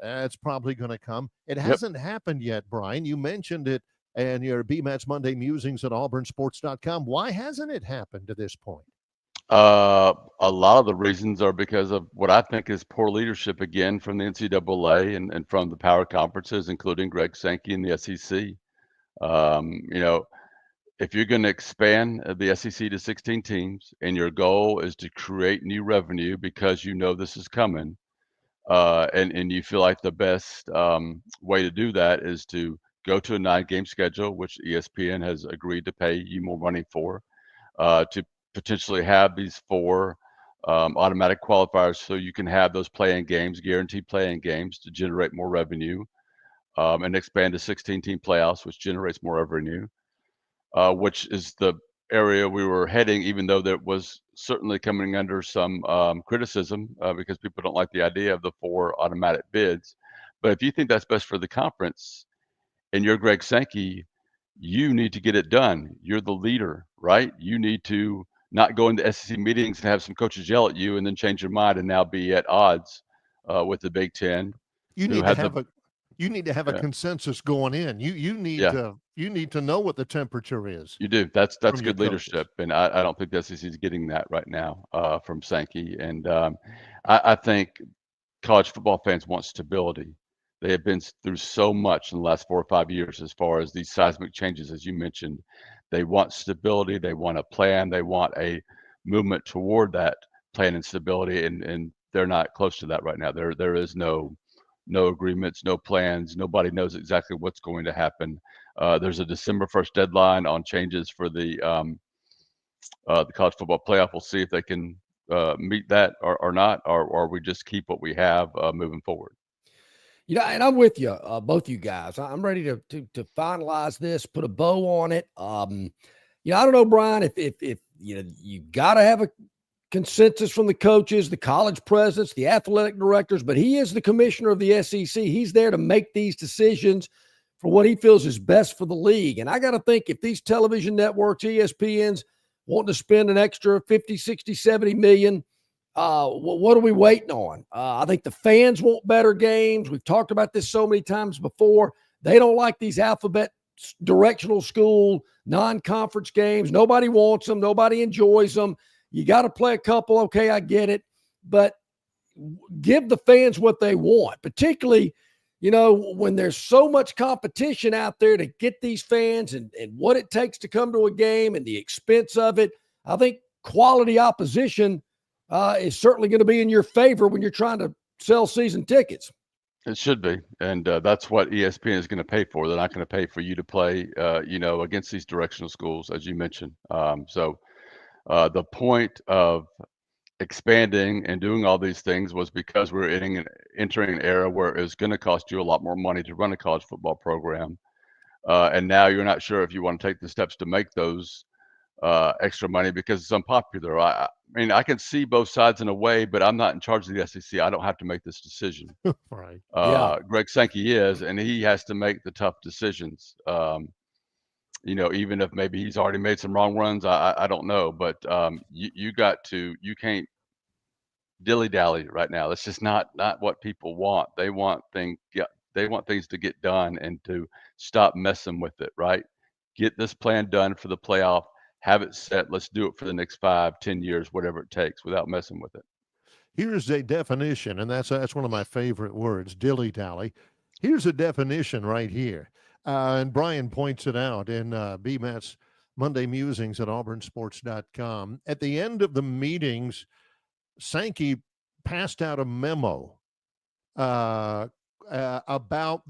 it's probably going to come. It hasn't happened yet, Brian. You mentioned it in your BMAT's Monday musings at auburnsports.com. Why hasn't it happened to this point? A lot of the reasons are because of what I think is poor leadership, again, from the NCAA and from the power conferences, including Greg Sankey and the SEC. If you're going to expand the SEC to 16 teams and your goal is to create new revenue because this is coming, and you feel like the best way to do that is to go to a 9-game schedule, which ESPN has agreed to pay you more money for, to potentially have these 4 automatic qualifiers so you can have those play-in games, guaranteed play-in games, to generate more revenue, and expand to 16-team playoffs, which generates more revenue, which is the area we were heading, even though that was certainly coming under some criticism because people don't like the idea of the 4 automatic bids. But if you think that's best for the conference and you're Greg Sankey, you need to get it done. You're the leader, right? You need to not go into SEC meetings and have some coaches yell at you and then change your mind and now be at odds with the Big Ten. You need to have a consensus going in. You need to know what the temperature is. You do. That's good leadership, and I don't think the SEC is getting that right now from Sankey. And I think college football fans want stability. They have been through so much in the last 4 or 5 years as far as these seismic changes, as you mentioned. They want stability. They want a plan. They want a movement toward that plan and stability, and they're not close to that right now. There is no agreements, no plans. Nobody knows exactly what's going to happen. There's a December 1st deadline on changes for the college football playoff. We'll see if they can meet that or not, or we just keep what we have moving forward. And I'm with you, both you guys. I'm ready to finalize this, put a bow on it. I don't know, Brian, if you got to have a consensus from the coaches, the college presidents, the athletic directors, but he is the commissioner of the SEC. He's there to make these decisions for what he feels is best for the league. And I got to think, if these television networks, ESPN's wanting to spend an extra 50, 60, 70 million, what are we waiting on? I think the fans want better games. We've talked about this so many times before. They don't like these alphabet directional school non-conference games. Nobody wants them. Nobody enjoys them. You got to play a couple. Okay, I get it. But give the fans what they want, particularly, when there's so much competition out there to get these fans and what it takes to come to a game and the expense of it. I think quality opposition is certainly going to be in your favor when you're trying to sell season tickets. It should be. And that's what ESPN is going to pay for. They're not going to pay for you to play, against these directional schools, as you mentioned. So the point of expanding and doing all these things was because we're entering an era where it's going to cost you a lot more money to run a college football program. And now you're not sure if you want to take the steps to make those extra money because it's unpopular. I mean, I can see both sides in a way, but I'm not in charge of the SEC. I don't have to make this decision. Right. Greg Sankey is, and he has to make the tough decisions. Even if maybe he's already made some wrong runs, I don't know. But you can't dilly-dally right now. That's just not what people want. They want things to get done and to stop messing with it, right? Get this plan done for the playoff. Have it set. Let's do it for the next 5, 10 years, whatever it takes, without messing with it. Here's a definition, and that's one of my favorite words, dilly-dally. Here's a definition right here. And Brian points it out in BMAT's Monday Musings at auburnsports.com. At the end of the meetings, Sankey passed out a memo about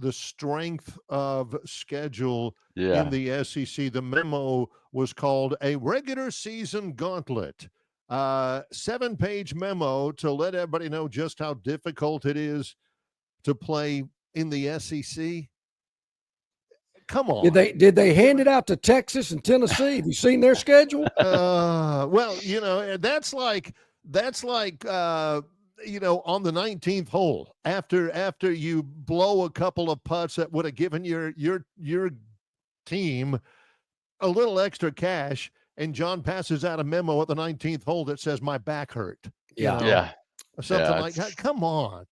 the strength of schedule in the SEC. The memo was called a regular season gauntlet, 7-page memo to let everybody know just how difficult it is to play in the SEC. Come on. Did they hand it out to Texas and Tennessee? Have you seen their schedule? Well, that's like on the 19th hole after you blow a couple of putts that would have given your team a little extra cash, and John passes out a memo at the 19th hole that says my back hurt. Something like that. Come on.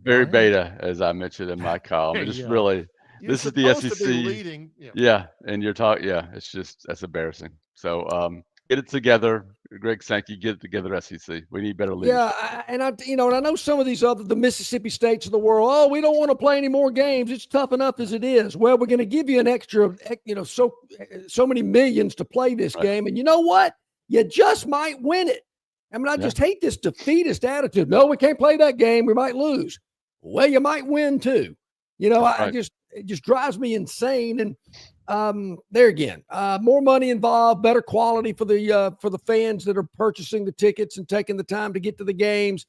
Very beta, as I mentioned in my column. It's really this is the SEC leading. And you're talking. That's embarrassing. So get it together, Greg Sankey. Get it together, SEC. We need better leaders. And I know some of these the Mississippi states of the world. Oh, we don't want to play any more games. It's tough enough as it is. Well, we're going to give you an extra, so many millions to play this game, and you know what? You just might win it. I mean, I just hate this defeatist attitude. No, we can't play that game. We might lose. Well, you might win too. It just drives me insane. And there again, more money involved, better quality for the fans that are purchasing the tickets and taking the time to get to the games.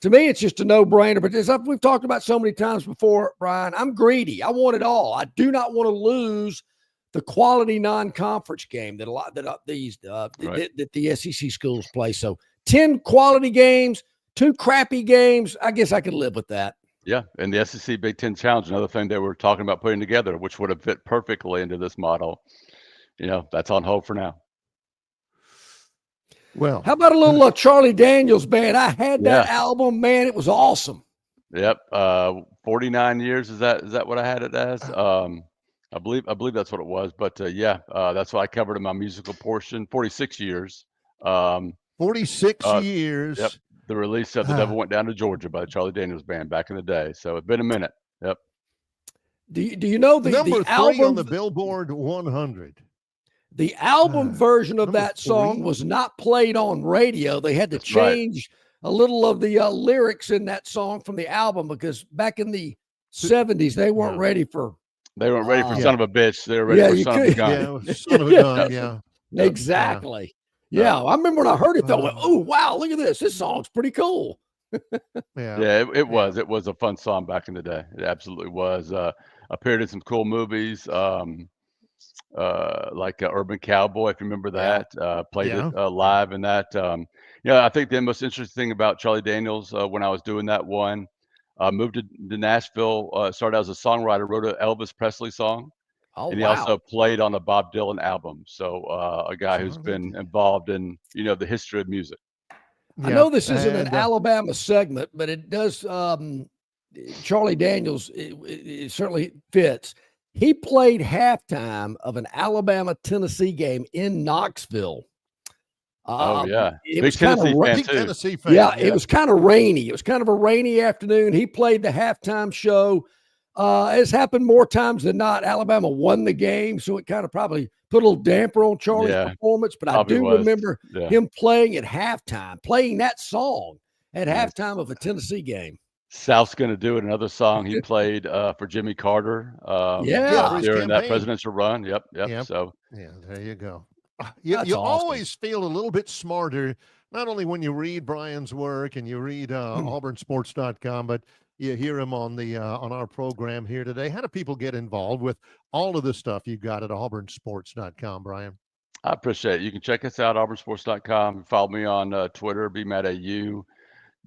To me, it's just a no-brainer. But we've talked about so many times before, Brian, I'm greedy. I want it all. I do not want to lose the quality non-conference game that that the SEC schools play. So 10 quality games, 2 crappy games. I guess I could live with that. Yeah, and the SEC Big Ten Challenge, another thing they were talking about putting together, which would have fit perfectly into this model. That's on hold for now. Well, how about a little Charlie Daniels Band? I had that album, man. It was awesome. Yep, 49 years. Is that what I had it as? I believe that's what it was. But that's what I covered in my musical portion. 46 years. 46 years. Yep. The release of The Devil Went Down to Georgia by the Charlie Daniels Band back in the day. So it's been a minute. Yep. Do you know the number 3 album on the Billboard 100? The album version of that song was not played on radio. They had to change a little of the lyrics in that song from the album because back in the 70s they weren't ready for. They weren't ready for Son of a Bitch. They were ready for Son of a Gun. Son of a Gun. Yeah. Exactly. Yeah, I remember when I heard it, though, I went, oh, wow, look at this. This song's pretty cool. Yeah, it was. It was a fun song back in the day. It absolutely was. Appeared in some cool movies, like Urban Cowboy, if you remember that. Played it live in that. I think the most interesting thing about Charlie Daniels, when I was doing that one, moved to Nashville, started as a songwriter, wrote an Elvis Presley song. Oh, And he wow. also played on a Bob Dylan album. So a guy who's been involved in, the history of music. I know this isn't an Alabama segment, but it does. Charlie Daniels, it certainly fits. He played halftime of an Alabama-Tennessee game in Knoxville. It was Tennessee fan. Yeah, it was kind of rainy. It was kind of a rainy afternoon. He played the halftime show. It's happened more times than not. Alabama won the game, so it kind of probably put a little damper on Charlie's performance. But I do remember him playing at halftime, playing that song at halftime of a Tennessee game. South's going to do it. Another song he played for Jimmy Carter. During that presidential run. Yep. So there you go. You awesome. Always feel a little bit smarter, not only when you read Brian's work and you read auburnsports.com, but you hear him on our program here today. How do people get involved with all of the stuff you got at auburnsports.com, Brian? I appreciate it. You can check us out, auburnsports.com. Follow me on Twitter, BMattAU.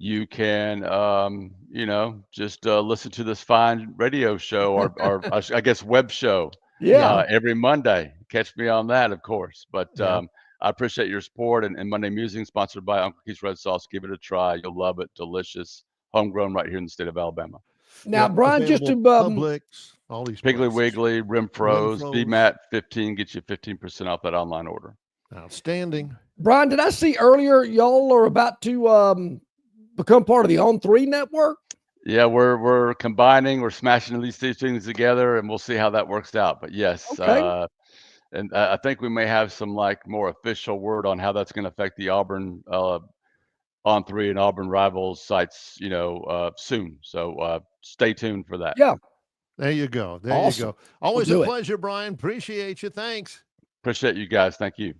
You can, just listen to this fine radio show or I guess web show. Every Monday. Catch me on that, of course. But I appreciate your support. And Monday Musing, sponsored by Uncle Keith's Red Sauce. Give it a try. You'll love it. Delicious. Homegrown right here in the state of Alabama. Now, Brian, just to Publix, all these Piggly Wiggly, Rimfro's, BMAT 15 gets you 15% off that online order. Outstanding. Brian, did I see earlier y'all are about to become part of the On3 network? Yeah, we're combining, we're smashing these two things together, and we'll see how that works out. But yes, and I think we may have some more official word on how that's going to affect the Auburn On3 and Auburn Rivals sites, soon. So stay tuned for that. Yeah. There you go. You go. Always a pleasure, Brian. Appreciate you. Thanks. Appreciate you guys. Thank you.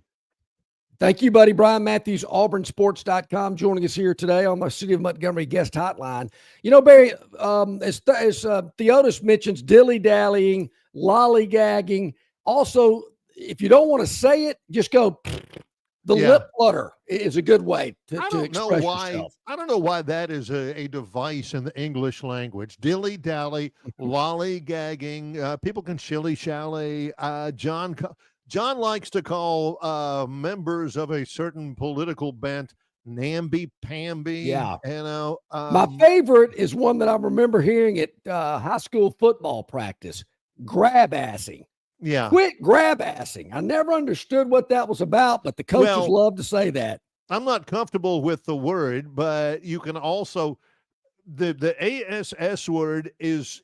Thank you, buddy. Brian Matthews, auburnsports.com, joining us here today on the City of Montgomery guest hotline. Barry, as Theotis mentions, dilly-dallying, lollygagging. Also, if you don't want to say it, just go... The lip flutter is a good way to express yourself. I don't know why that is a device in the English language. Dilly-dally, lollygagging. People can shilly-shally. John likes to call members of a certain political bent namby-pamby. Yeah. My favorite is one that I remember hearing at high school football practice, grab-assing. Yeah. Quit grab-assing. I never understood what that was about, but the coaches love to say that. I'm not comfortable with the word, but you can also the ASS word is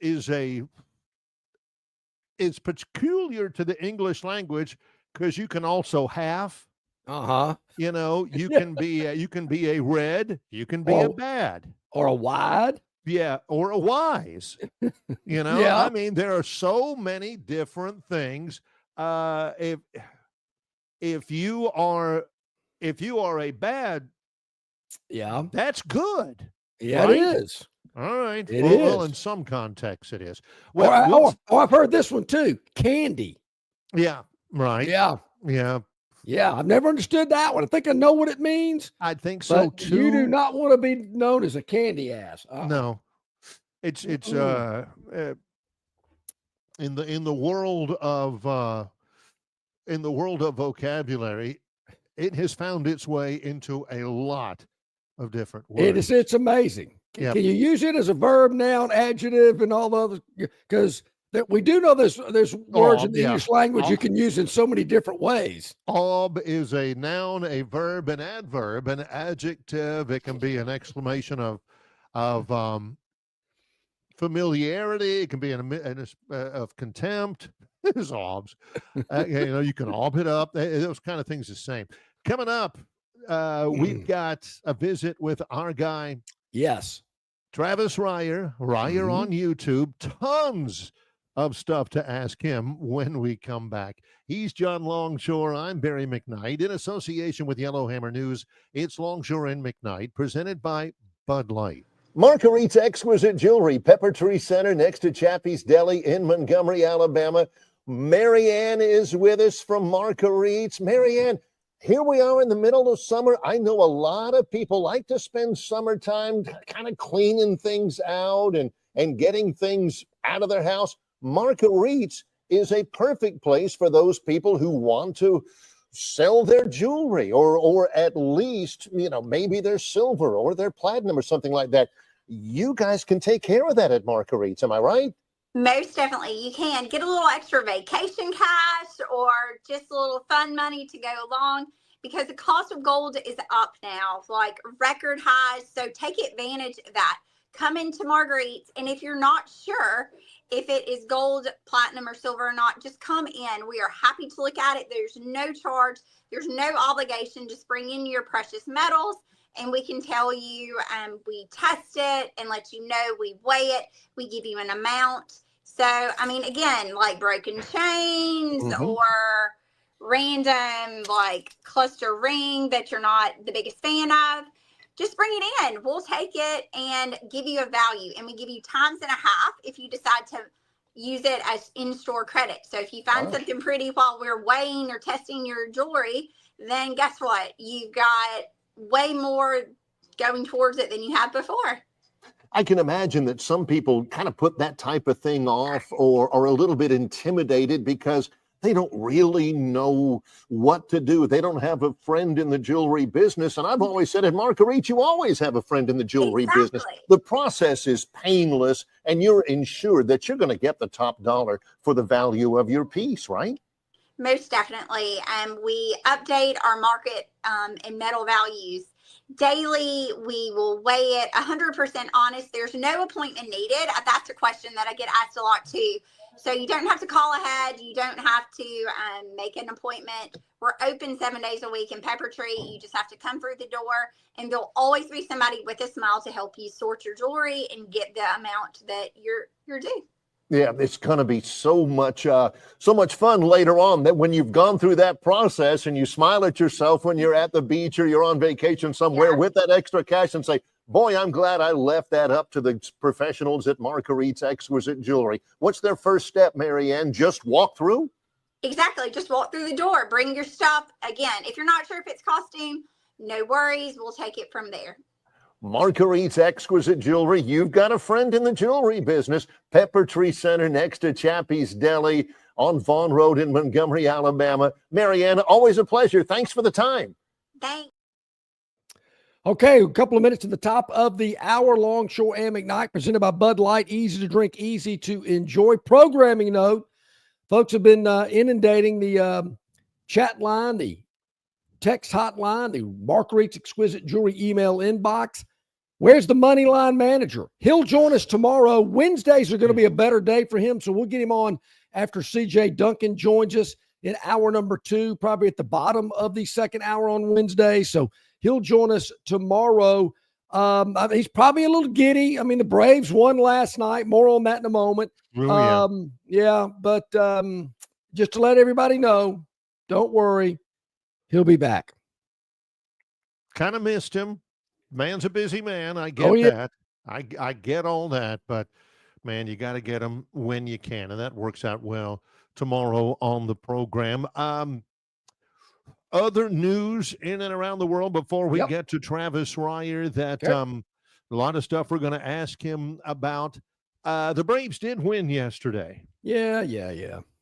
peculiar to the English language because you can also half. You can be a red, you can be a bad, or a wide. Yeah, or a wise. I mean, there are so many different things. If you are a bad, that's good. Yeah, right? It is. All right. It is. Well, in some contexts, it is. Well, I've heard this one too. Candy. Yeah. Right. Yeah. Yeah. Yeah, I've never understood that one. I think I know what it means. I think so too. You do not want to be known as a candy ass. No, it's in the world of vocabulary, it has found its way into a lot of different words. It's amazing. Yep. Can you use it as a verb, noun, adjective, and all the other? Because we do know there's words in the English language you can use in so many different ways. Ob is a noun, a verb, an adverb, an adjective. It can be an exclamation of familiarity. It can be of contempt. There's obs. You can ob it up. Those kind of things the same. Coming up, we've got a visit with our guy. Yes. Travis Ryer on YouTube. Tons of stuff to ask him when we come back. He's John Longshore. I'm Barry McKnight. In association with Yellowhammer News, it's Longshore and McKnight, presented by Bud Light. Marguerite's Exquisite Jewelry, Pepper Tree Center next to Chappie's Deli in Montgomery, Alabama. Marianne is with us from Marguerite's. Marianne, here we are in the middle of summer. I know a lot of people like to spend summertime kind of cleaning things out and getting things out of their house. Marguerite's is a perfect place for those people who want to sell their jewelry or at least, maybe their silver or their platinum or something like that. You guys can take care of that at Marguerite's. Am I right? Most definitely. You can get a little extra vacation cash or just a little fun money to go along, because the cost of gold is up now, like record highs. So take advantage of that. Come into Marguerite's, and if you're not sure if it is gold, platinum, or silver or not, just come in. We are happy to look at it. There's no charge. There's no obligation. Just bring in your precious metals, and we can tell you, we test it and let you know. We weigh it. We give you an amount. So, I mean, again, like broken chains or random like cluster ring that you're not the biggest fan of, just bring it in. We'll take it and give you a value. And we give you times and a half if you decide to use it as in-store credit. So if you find something pretty while we're weighing or testing your jewelry, then guess what? You've got way more going towards it than you had before. I can imagine that some people kind of put that type of thing off or are a little bit intimidated because they don't really know what to do. They don't have a friend in the jewelry business. And I've always said at Marguerite, you always have a friend in the jewelry business. The process is painless, and you're ensured that you're going to get the top dollar for the value of your piece, right? Most definitely. We update our market and metal values daily. We will weigh it 100% honest. There's no appointment needed. That's a question that I get asked a lot too. So you don't have to call ahead. You don't have to make an appointment. We're open 7 days a week in Pepper Tree. You just have to come through the door, and there'll always be somebody with a smile to help you sort your jewelry and get the amount that you're due. Yeah, it's going to be so much fun later on, that when you've gone through that process and you smile at yourself when you're at the beach or you're on vacation somewhere with that extra cash and say, boy, I'm glad I left that up to the professionals at Marguerite's Exquisite Jewelry. What's their first step, Marianne? Just walk through? Exactly. Just walk through the door. Bring your stuff. Again, if you're not sure if it's costume, no worries. We'll take it from there. Marguerite's Exquisite Jewelry. You've got a friend in the jewelry business. Pepper Tree Center next to Chappie's Deli on Vaughn Road in Montgomery, Alabama. Marianne, always a pleasure. Thanks for the time. Thanks. Okay, a couple of minutes to the top of the hour. Longshore and McKnight, presented by Bud Light. Easy to drink, easy to enjoy. Programming note, folks have been inundating the chat line, the text hotline, the Marguerite's Exquisite Jewelry email inbox. Where's the money line manager? He'll join us tomorrow. Wednesdays are going to be a better day for him, so we'll get him on after CJ Duncan joins us in hour number 2, probably at the bottom of the second hour on Wednesday. So he'll join us tomorrow. He's probably a little giddy. I mean, the Braves won last night. More on that in a moment. But just to let everybody know, don't worry. He'll be back. Kind of missed him. Man's a busy man. I get that. I get all that. But, man, you got to get him when you can. And that works out well tomorrow on the program. Other news in and around the world before we get to Travis Ryer, that a lot of stuff we're going to ask him about. The Braves did win yesterday. Yeah.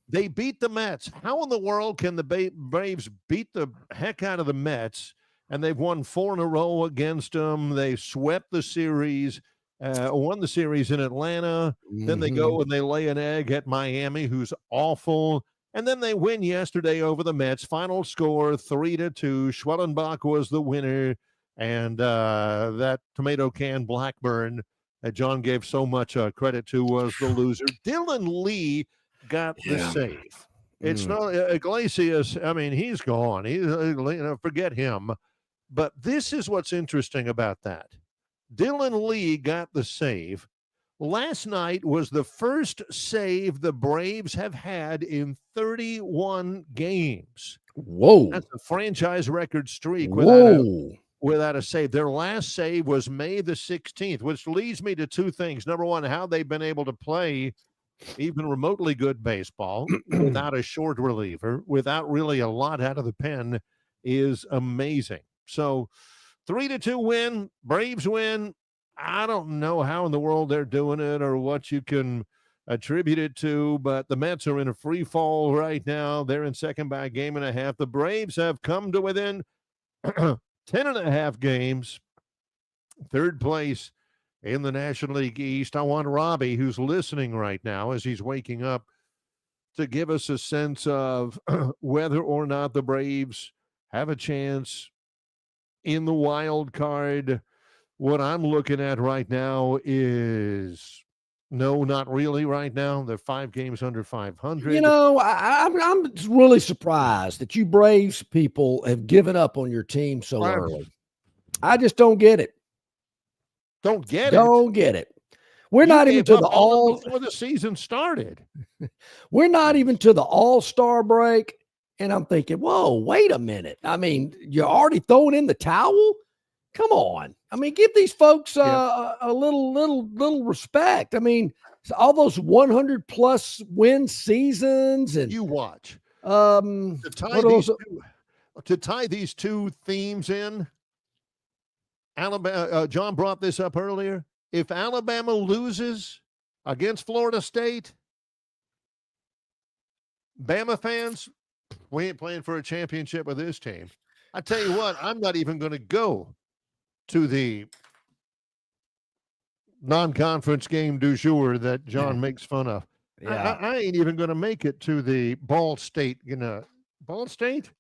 They beat the Mets. How in the world can the Braves beat the heck out of the Mets? And they've won 4 in a row against them. They swept the series, won the series in Atlanta. Then they go and they lay an egg at Miami, who's awful. And then they win yesterday over the Mets. Final score 3-2. Schwellenbach was the winner. And that tomato can Blackburn that John gave so much credit to was the loser. Dylan Lee got the save. It's not Iglesias. I mean, he's gone. Forget him. But this is what's interesting about that. Dylan Lee got the save. Last night was the first save the Braves have had in 31 games. Whoa. That's a franchise record streak Whoa. without a save. Their last save was May the 16th, which leads me to two things. Number one, how they've been able to play even remotely good baseball without a short reliever, without really a lot out of the pen, is amazing. So 3-2 win, Braves win. I don't know how in the world they're doing it or what you can attribute it to, but the Mets are in a free fall right now. They're in second by a game and a half. The Braves have come to within 10.5 games, third place in the National League East. I want Robbie, who's listening right now as he's waking up, to give us a sense of whether or not the Braves have a chance in the wild card. What I'm looking at right now is no, not really right now. They're 5 games under 500. You know, I'm really surprised that you Braves people have given up on your team so early. I just don't get it. Don't get it. We're not even to the all before the season started. We're not even to the All-Star break, and I'm thinking, whoa, wait a minute. I mean, you're already throwing in the towel? Come on. I mean, give these folks a little respect. I mean, all those 100+ win seasons, and you watch. To tie these two themes in, Alabama. John brought this up earlier. If Alabama loses against Florida State, Bama fans, we ain't playing for a championship with this team. I tell you what, I'm not even going to go to the non-conference game du jour that John makes fun of. Yeah. I ain't even going to make it to the Ball State, Ball State?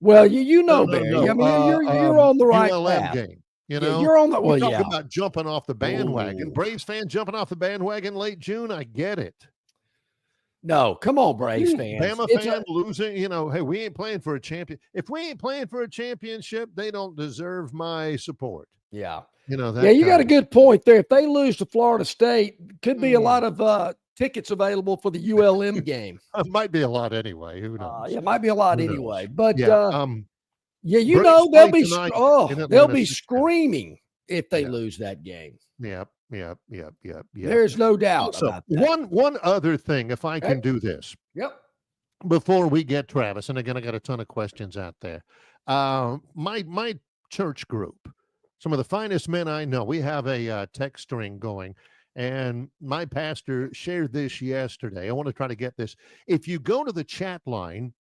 Well, you know, Barry. No. I mean, you're on the right ULM path. game. You're on the talk about jumping off the bandwagon. Ooh. Braves fan jumping off the bandwagon late June. I get it. No, come on, Braves fans. Bama fan losing, hey, we ain't playing for a champion. If we ain't playing for a championship, they don't deserve my support. Yeah. You got a good point there. If they lose to Florida State, could be a lot of tickets available for the ULM game. It might be a lot anyway. Who knows? It might be a lot anyway. But they'll be screaming if they lose that game. Yep. There's no doubt about that. One other thing, if I can do this. Yep. Before we get Travis, and again, I got a ton of questions out there. My church group, some of the finest men I know, we have a text string going, and my pastor shared this yesterday. I want to try to get this. If you go to the chat line,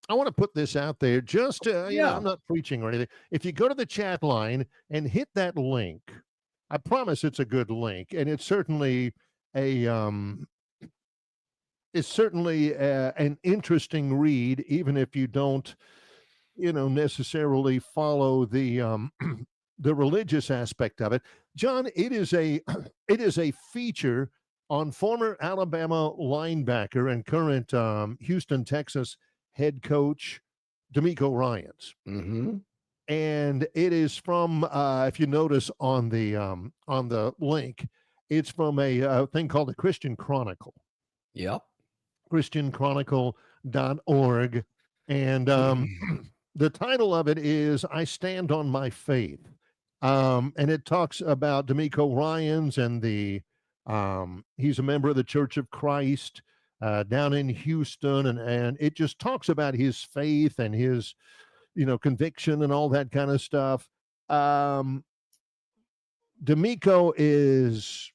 I want to put this out there just I'm not preaching or anything. If you go to the chat line and hit that link, I promise it's a good link, and it's certainly an interesting read, even if you don't, necessarily follow the the religious aspect of it. John, it is a feature on former Alabama linebacker and current Houston, Texas head coach D'Amico Ryans. Mm-hmm. And it is from, if you notice on the link, it's from a thing called the Christian Chronicle. Yep. ChristianChronicle.org. And the title of it is I Stand on My Faith. And it talks about D'Amico Ryans and he's a member of the Church of Christ down in Houston. And it just talks about his faith and his conviction and all that kind of stuff. D'Amico is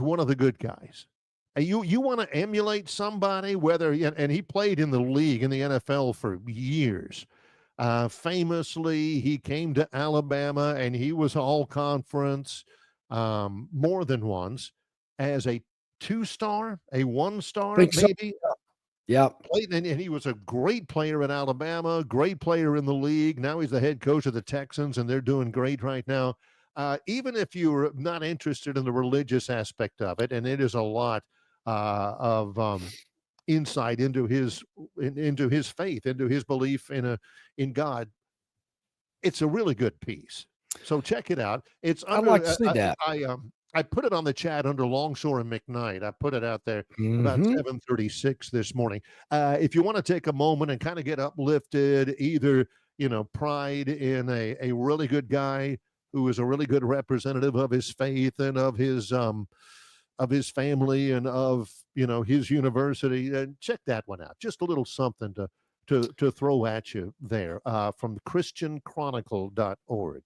one of the good guys. You want to emulate somebody, and he played in the league, in the NFL for years. Famously, he came to Alabama, and he was all conference more than once as a 2-star, a 1-star, maybe. So. Yeah. And he was a great player in Alabama, great player in the league. Now he's the head coach of the Texans, and they're doing great right now. Even if you're not interested in the religious aspect of it, and it is a lot of insight into his faith, into his belief in God, it's a really good piece. So check it out. It's I'd under, like to see that. I put it on the chat under Longshore and McKnight. I put it out there about Mhm. 7:36 this morning. If you want to take a moment and kind of get uplifted, either pride in a really good guy who is a really good representative of his faith and of his family and of his university, check that one out. Just a little something to throw at you there from christianchronicle.org.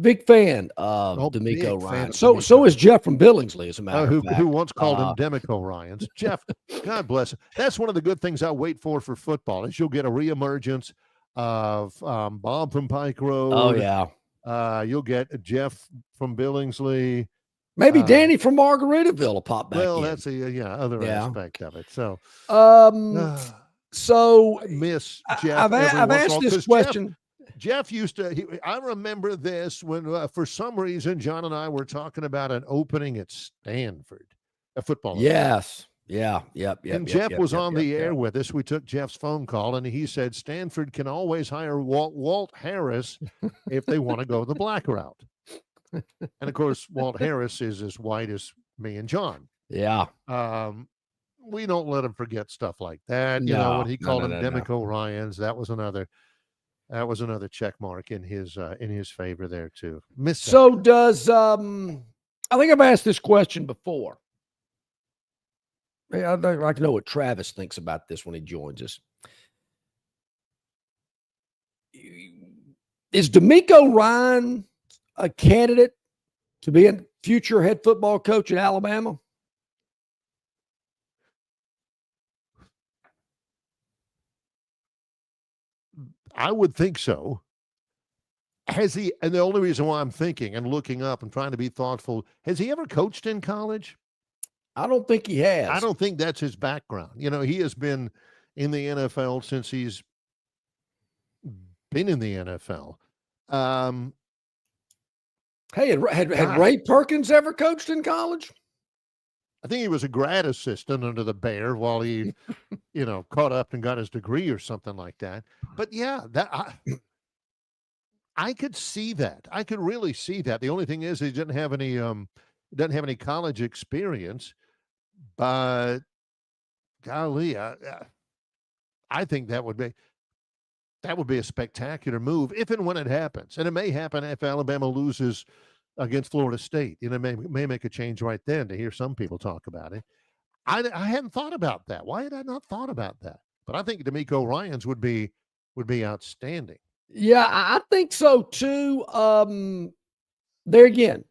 Big fan of D'Amico Ryan. So is Jeff from Billingsley, as a matter of fact. Who once called him Demico Ryans. Jeff, God bless him. That's one of the good things I wait for football is you'll get a reemergence of Bob from Pike Road. Oh, yeah. You'll get Jeff from Billingsley. Maybe Danny from Margaritaville will pop back well, in. that's other aspect of it. So, so I miss Jeff. I've asked this question. Jeff used to. I remember this when, for some reason, John and I were talking about an opening at Stanford, a football. Yes. Yeah. Yep. And Jeff was on the air with us. We took Jeff's phone call, and he said Stanford can always hire Walt Harris if they want to go the black route. And of course, Walt Harris is as white as me and John. Yeah. We don't let him forget stuff like that. When he called him Demico Ryans, that was another check mark in his favor there too. So does I think I've asked this question before. I'd like to know what Travis thinks about this when he joins us. Is D'Amico Ryan a candidate to be a future head football coach at Alabama? I would think so. Has he? And the only reason why I'm thinking and looking up and trying to be thoughtful, has he ever coached in college? I don't think he has. I don't think that's his background. He has been in the NFL since he's been in the NFL. Hey, had Ray Perkins ever coached in college? I think he was a grad assistant under the Bear while he, caught up and got his degree or something like that. But yeah, I could see that. I could really see that. The only thing is he doesn't have any college experience. But golly, I think that would be a spectacular move if and when it happens. And it may happen if Alabama loses against Florida State. May make a change right then to hear some people talk about it. I hadn't thought about that. Why had I not thought about that? But I think D'Amico Ryans would be outstanding. Yeah, I think so too. There again,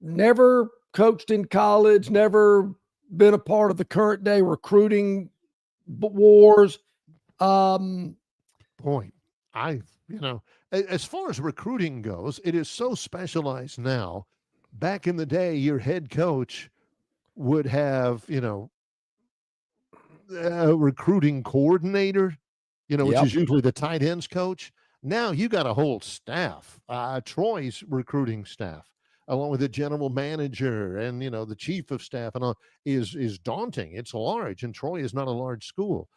never coached in college, never been a part of the current day recruiting wars. Point. As far as recruiting goes, it is so specialized now. Back in the day, your head coach would have, a recruiting coordinator, which is usually the tight ends coach. Now you got a whole staff. Troy's recruiting staff, along with the general manager and the chief of staff, and all, is daunting. It's large, and Troy is not a large school.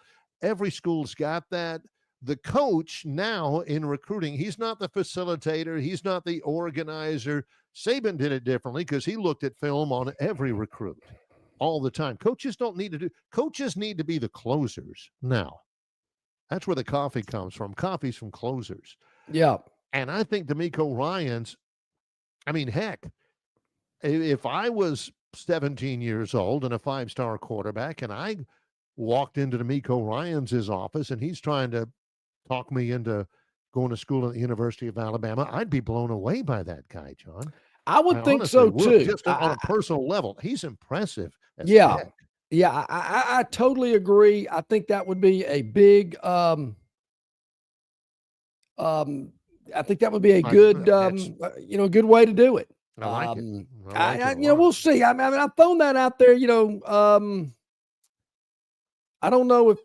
Every school's got that. The coach now in recruiting, he's not the facilitator, he's not the organizer. Saban did it differently because he looked at film on every recruit all the time. Coaches need to be the closers now. That's where the coffee comes from. Coffee's from closers. Yeah. And I think D'Amico Ryans, heck, if I was 17 years old and a 5-star quarterback and I walked into D'Amico Ryans' office and he's trying to talk me into going to school at the University of Alabama, I'd be blown away by that guy, John. I would think so too. Just on a personal level, he's impressive. Yeah. Yeah, I totally agree. I think that would be a big I think that would be a good good way to do it. I like it. We'll see. I've thrown that out there, I don't know if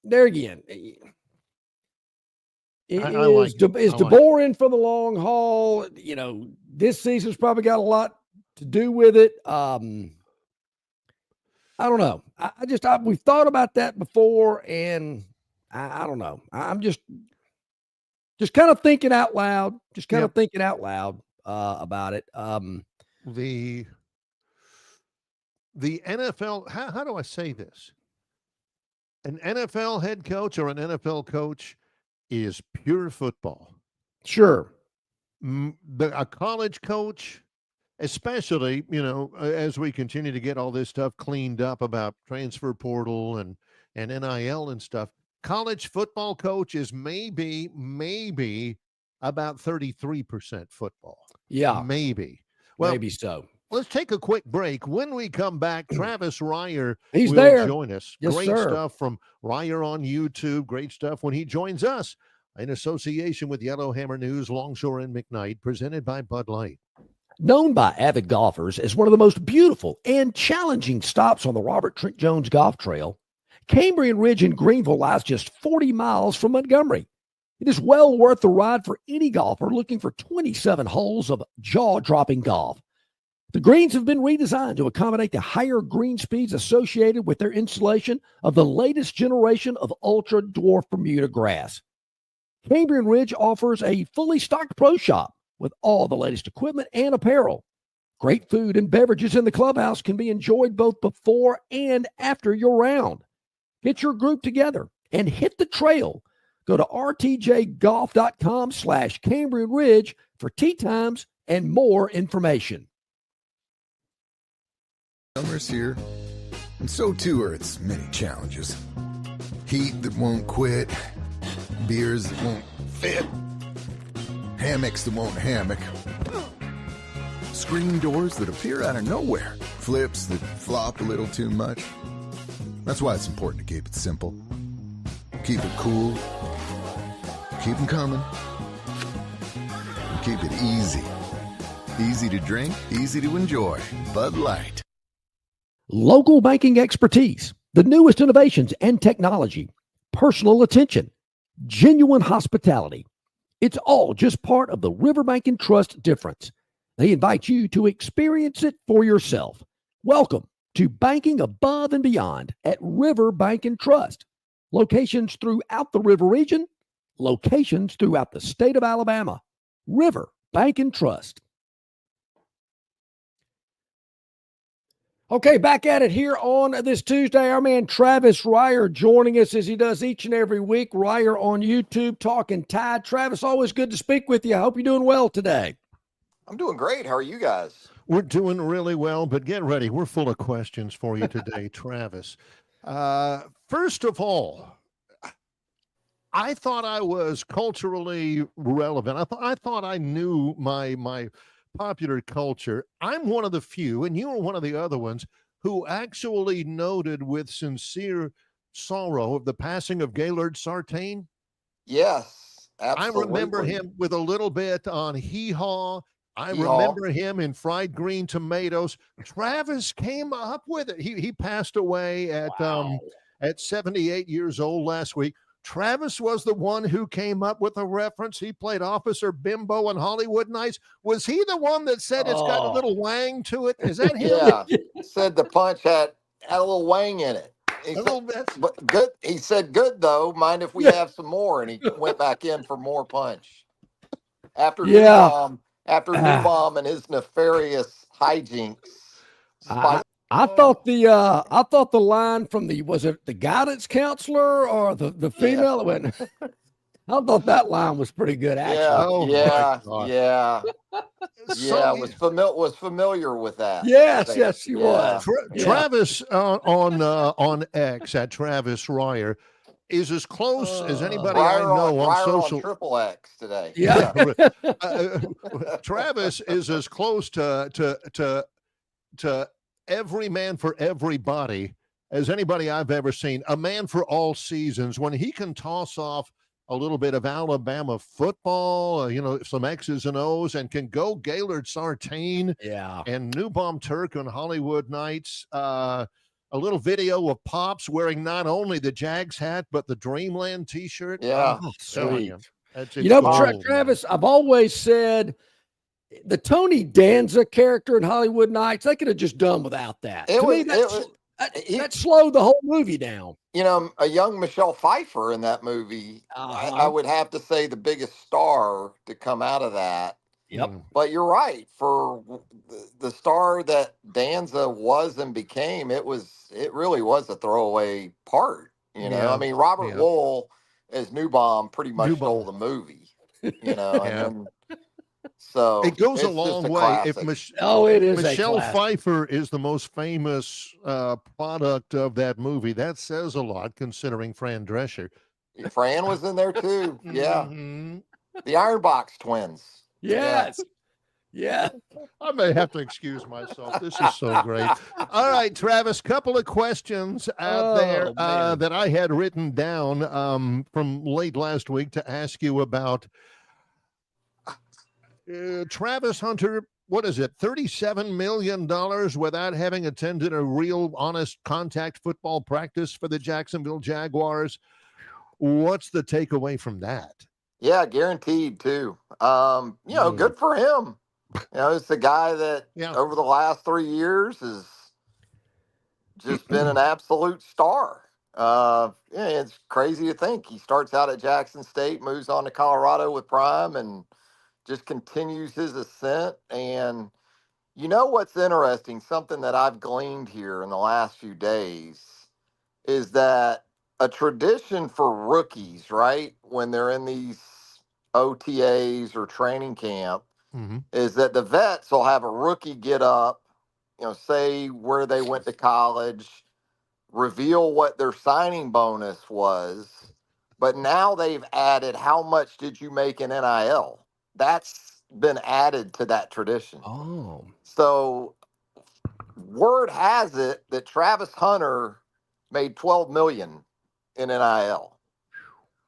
there again. Is DeBoer in for the long haul? This season's probably got a lot to do with it. I don't know. We've thought about that before, and I don't know. I'm just Just kind of thinking out loud. About it. The NFL, how do I say this? An NFL head coach or an NFL coach is pure football. Sure. A college coach, especially, as we continue to get all this stuff cleaned up about transfer portal and NIL and stuff, college football coach is maybe about 33% football. Yeah. Maybe. Well, maybe so. Let's take a quick break. When we come back, Travis Reier will join us. Yes, great sir. Stuff from Reier on YouTube. Great stuff when he joins us in association with Yellowhammer News, Longshore and McKnight, presented by Bud Light. Known by avid golfers as one of the most beautiful and challenging stops on the Robert Trent Jones Golf Trail, Cambrian Ridge in Greenville lies just 40 miles from Montgomery. It is well worth the ride for any golfer looking for 27 holes of jaw-dropping golf. The greens have been redesigned to accommodate the higher green speeds associated with their installation of the latest generation of ultra-dwarf Bermuda grass. Cambrian Ridge offers a fully stocked pro shop with all the latest equipment and apparel. Great food and beverages in the clubhouse can be enjoyed both before and after your round. Get your group together and hit the trail. Go to rtjgolf.com/Cambrian Ridge for tee times and more information. Summer's here, and so too are its many challenges. Heat that won't quit, beers that won't fit, hammocks that won't hammock, screen doors that appear out of nowhere, flips that flop a little too much. That's why it's important to keep it simple. Keep it cool, keep them coming, and keep it easy. Easy to drink, easy to enjoy. Bud Light. Local banking expertise, the newest innovations and technology, personal attention, genuine hospitality. It's all just part of the Riverbank and Trust difference. They invite you to experience it for yourself. Welcome to banking above and beyond at Riverbank and Trust. Locations throughout the river region, locations throughout the state of Alabama. Riverbank and Trust. Okay, back at it here on this Tuesday. Our man Travis Reier joining us as he does each and every week. Reier on YouTube, talking Tide. Travis, always good to speak with you. I hope you're doing well today. I'm doing great. How are you guys? We're doing really well, but get ready. We're full of questions for you today, Travis. First of all, I thought I was culturally relevant. I thought I knew my popular culture. I'm one of the few, and you are one of the other ones, who actually noted with sincere sorrow of the passing of Gaylord Sartain. Yes, absolutely. I remember him with a little bit on Hee Haw. I remember him in Fried Green Tomatoes. Travis came up with it. He passed away at 78 years old last week. Travis was the one who came up with a reference. He played Officer Bimbo on Hollywood Nights. Was he the one that said it's got a little wang to it? Is that him? Yeah, said the punch had a little wang in it. A little bit. But good. He said, good, though. Mind if we have some more? And he went back in for more punch. After New Bomb and his nefarious hijinks. I thought the line from was it the guidance counselor or the female that went? I thought that line was pretty good, actually. Yeah. Was familiar with that. Yes, he was. Travis on X at Travis Reier is as close as anybody I know on social. On Triple X today. Yeah. Travis is as close to every man for everybody as anybody I've ever seen. A man for all seasons. When he can toss off a little bit of Alabama football, some X's and O's, and can go Gaylord Sartain and New Bomb Turk on Hollywood Nights. A little video of Pops wearing not only the Jags hat, but the Dreamland t-shirt. Yeah. Sweet. Travis, I've always said the Tony Danza character in Hollywood Nights, they could have just done without that. That slowed the whole movie down. You know, a young Michelle Pfeiffer in that movie, I would have to say the biggest star to come out of that. Yep. But you're right. For the star that Danza was and became, it really was a throwaway part. You know, I mean, Robert Wool as Newbaum pretty much stole the movie. You know, and then so it goes a long way. If it is Michelle Pfeiffer is the most famous product of that movie, that says a lot considering Fran Drescher. Fran was in there too. Yeah, the Iron Box twins. Yes. Yeah. I may have to excuse myself. This is so great. All right, Travis, couple of questions out there that I had written down from late last week to ask you about. Travis Hunter, what is it, $37 million without having attended a real, honest contact football practice for the Jacksonville Jaguars. What's the takeaway from that? Yeah, guaranteed too. You know, good for him. You know, it's a guy that over the last 3 years has just been an absolute star. It's crazy to think he starts out at Jackson State, moves on to Colorado with Prime, and just continues his ascent. And you know what's interesting, something that I've gleaned here in the last few days, is that a tradition for rookies, right, when they're in these OTAs or training camp, is that the vets will have a rookie get up, you know, say where they went to college, reveal what their signing bonus was, but now they've added how much did you make in NIL. That's been added to that tradition. Oh. So word has it that Travis Hunter made $12 million in NIL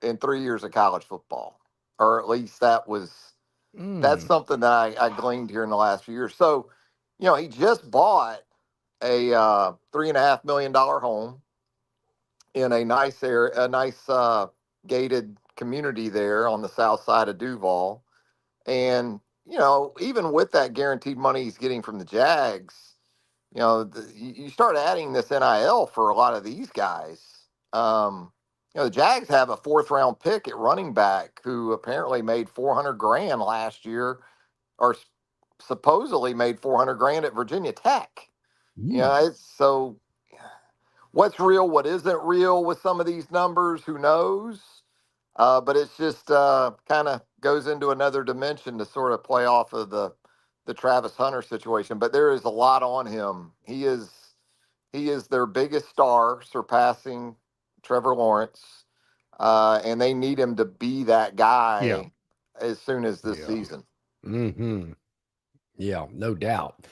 in 3 years of college football, or at least that's something that I gleaned here in the last few years. So, you know, he just bought a $3.5 million home in a nice gated community there on the south side of Duval. And, you know, even with that guaranteed money he's getting from the Jags, you know, you start adding this NIL for a lot of these guys. You know, the Jags have a 4th round pick at running back who apparently made $400,000 last year, or supposedly made $400,000 at Virginia Tech. You know, so what's real, what isn't real with some of these numbers, who knows? But it's just kind of goes into another dimension to sort of play off of the Travis Hunter situation. But there is a lot on him. He is their biggest star, surpassing Trevor Lawrence, and they need him to be that guy as soon as this season. Yeah, no doubt.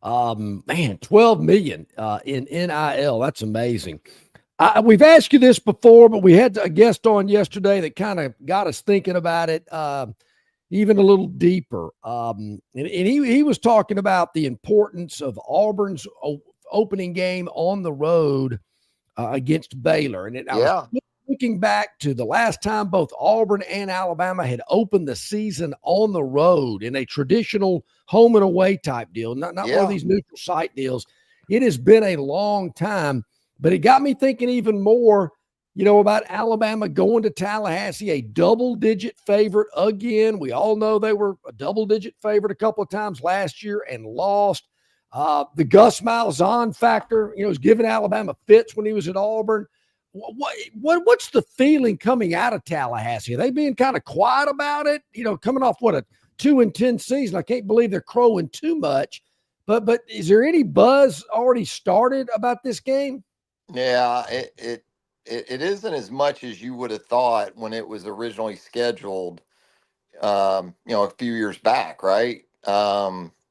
Man, 12 million in NIL. That's amazing. We've asked you this before, but we had a guest on yesterday that kind of got us thinking about it even a little deeper. And he was talking about the importance of Auburn's opening game on the road against Baylor. And I was looking back to the last time both Auburn and Alabama had opened the season on the road in a traditional home and away type deal, not one of these neutral site deals. It has been a long time, but it got me thinking even more, you know, about Alabama going to Tallahassee, a double-digit favorite again. We all know they were a double-digit favorite a couple of times last year and lost. The Gus Malzahn factor, you know, was giving Alabama fits when he was at Auburn. What's the feeling coming out of Tallahassee? Are they being kind of quiet about it? You know, coming off a 2-10 season. I can't believe they're crowing too much. But is there any buzz already started about this game? Yeah, it isn't as much as you would have thought when it was originally scheduled, you know, a few years back, right?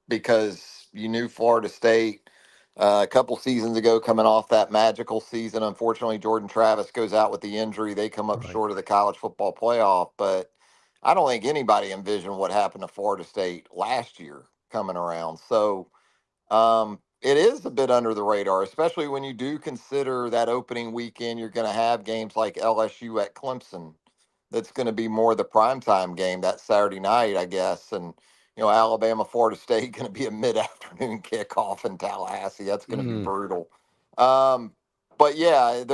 Because you knew Florida State a couple seasons ago coming off that magical season. Unfortunately, Jordan Travis goes out with the injury. They come up short of the college football playoff. But I don't think anybody envisioned what happened to Florida State last year coming around. So it is a bit under the radar, especially when you do consider that opening weekend, you're going to have games like LSU at Clemson. That's going to be more the primetime game that Saturday night, I guess. And, you know, Alabama, Florida State going to be a mid-afternoon kickoff in Tallahassee. That's going to be brutal. But yeah,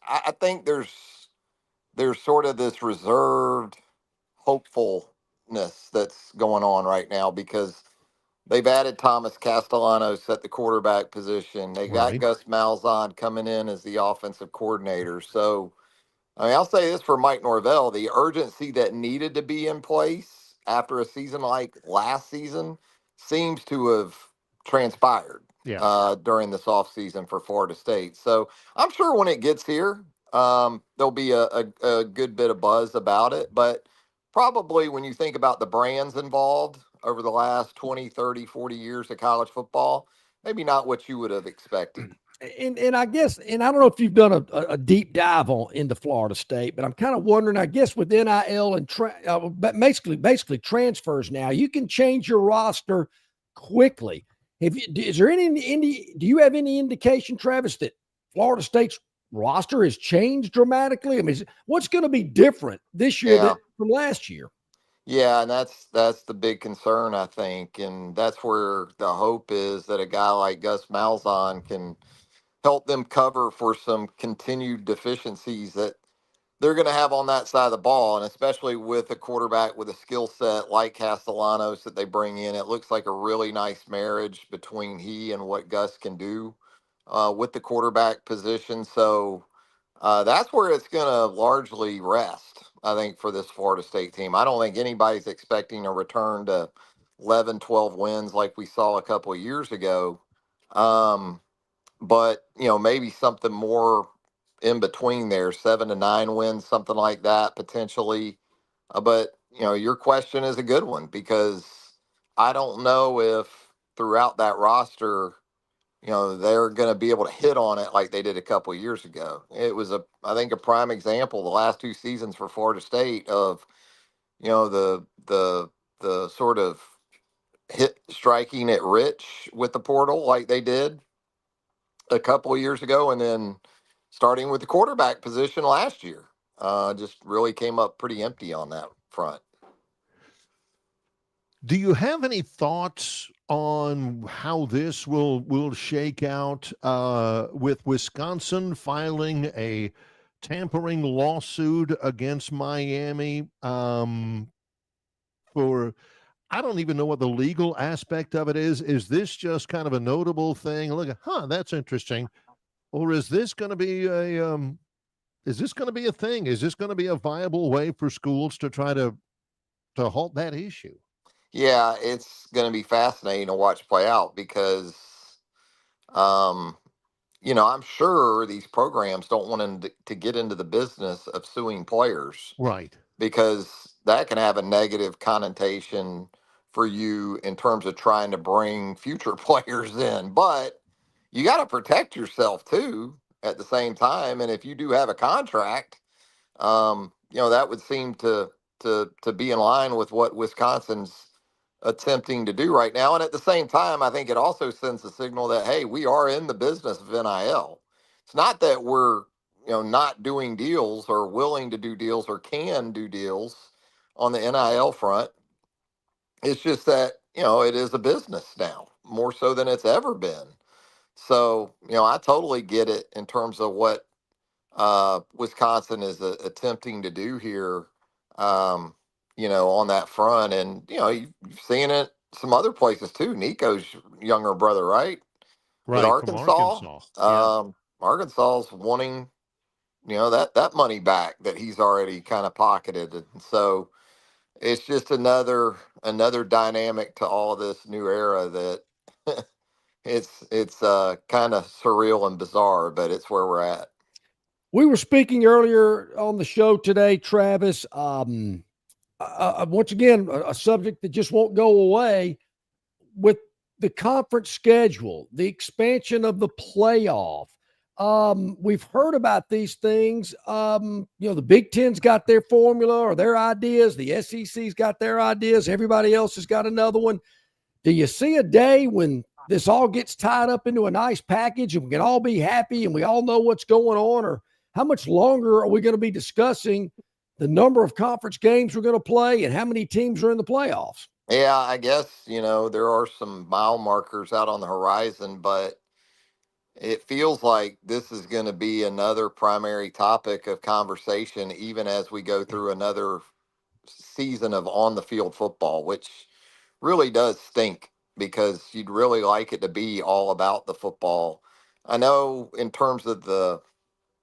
I think there's sort of this reserved hopefulness that's going on right now because they've added Thomas Castellanos at the quarterback position. They got Gus Malzahn coming in as the offensive coordinator. So, I mean, I'll say this for Mike Norvell, the urgency that needed to be in place after a season like last season seems to have transpired during this offseason for Florida State. So I'm sure when it gets here, there'll be a good bit of buzz about it. But probably when you think about the brands involved over the last 20, 30, 40 years of college football, maybe not what you would have expected. And I guess, and I don't know if you've done a deep dive into Florida State, but I'm kind of wondering, I guess with NIL and basically transfers now, you can change your roster quickly. Is there do you have any indication, Travis, that Florida State's roster has changed dramatically? I mean, what's going to be different this year from last year? Yeah, and that's the big concern, I think, and that's where the hope is that a guy like Gus Malzahn can help them cover for some continued deficiencies that they're going to have on that side of the ball. And especially with a quarterback with a skill set like Castellanos that they bring in, it looks like a really nice marriage between he and what Gus can do with the quarterback position. So that's where it's going to largely rest, I think, for this Florida State team. I don't think anybody's expecting a return to 11, 12 wins like we saw a couple of years ago. But, maybe something more in between there, 7 to 9 wins, something like that, potentially. But, your question is a good one because I don't know if throughout that roster, they're going to be able to hit on it like they did a couple of years ago. It was I think a prime example the last 2 seasons for Florida State of, the sort of striking it rich with the portal like they did a couple of years ago, and then starting with the quarterback position last year, just really came up pretty empty on that front. Do you have any thoughts on how this will shake out with Wisconsin filing a tampering lawsuit against Miami for, I don't even know what the legal aspect of it is. Is this just kind of a notable thing? Look, that's interesting. Or is this going to be a thing? Is this going to be a viable way for schools to try to halt that issue? Yeah, it's going to be fascinating to watch play out because, I'm sure these programs don't want them to get into the business of suing players. Right. Because that can have a negative connotation for you in terms of trying to bring future players in. But you got to protect yourself too at the same time. And if you do have a contract, that would seem to be in line with what Wisconsin's attempting to do right now. And at the same time, I think it also sends a signal that, hey, we are in the business of NIL. It's not that we're, not doing deals or willing to do deals or can do deals on the NIL front. It's just that, it is a business now, more so than it's ever been. So, I totally get it in terms of what Wisconsin is attempting to do here, on that front. And, you've seen it some other places too. Nico's younger brother, right? Right. With Arkansas. Arkansas's wanting, that money back that he's already kind of pocketed. And so it's just another dynamic to all this new era that it's kind of surreal and bizarre, but it's where we're at. We were speaking earlier on the show today, Travis, once again, a subject that just won't go away with the conference schedule, the expansion of the playoff. We've heard about these things. The Big Ten's got their formula or their ideas. The SEC's got their ideas. Everybody else has got another one. Do you see a day when this all gets tied up into a nice package and we can all be happy and we all know what's going on? Or how much longer are we going to be discussing the number of conference games we're going to play and how many teams are in the playoffs? Yeah, I guess, there are some mile markers out on the horizon, but it feels like this is going to be another primary topic of conversation, even as we go through another season of on the field football, which really does stink because you'd really like it to be all about the football. I know in terms of the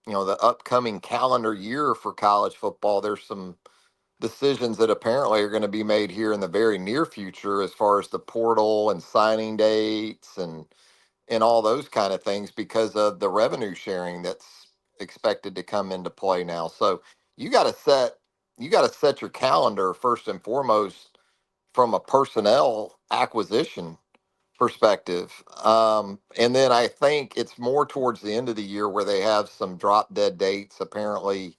upcoming calendar year for college football, there's some decisions that apparently are going to be made here in the very near future as far as the portal and signing dates and all those kind of things because of the revenue sharing that's expected to come into play now. So you got to set your calendar first and foremost from a personnel acquisition perspective. And then I think it's more towards the end of the year where they have some drop dead dates apparently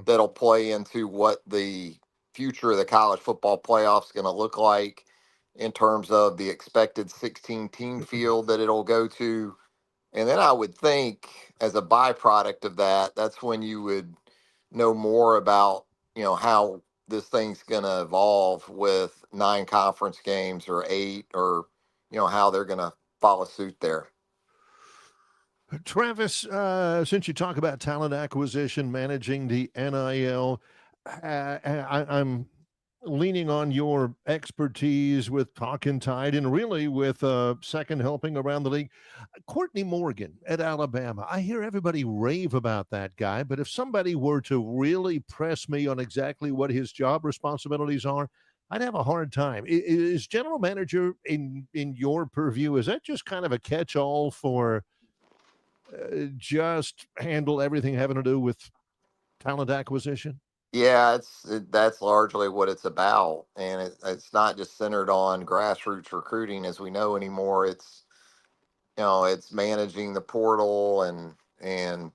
that'll play into what the future of the college football playoff is going to look like in terms of the expected 16 team field that it'll go to. And then I would think as a byproduct of that, that's when you would know more about, how this thing's going to evolve with 9 conference games or 8 or, how they're going to follow suit there. Travis, since you talk about talent acquisition, managing the NIL, I'm leaning on your expertise with Talking Tide and really with second helping around the league. Courtney Morgan at Alabama. I hear everybody rave about that guy, but if somebody were to really press me on exactly what his job responsibilities are, I'd have a hard time. Is general manager in your purview, is that just kind of a catch-all for just handle everything having to do with talent acquisition? Yeah, that's largely what it's about, and it's not just centered on grassroots recruiting as we know anymore. It's managing the portal and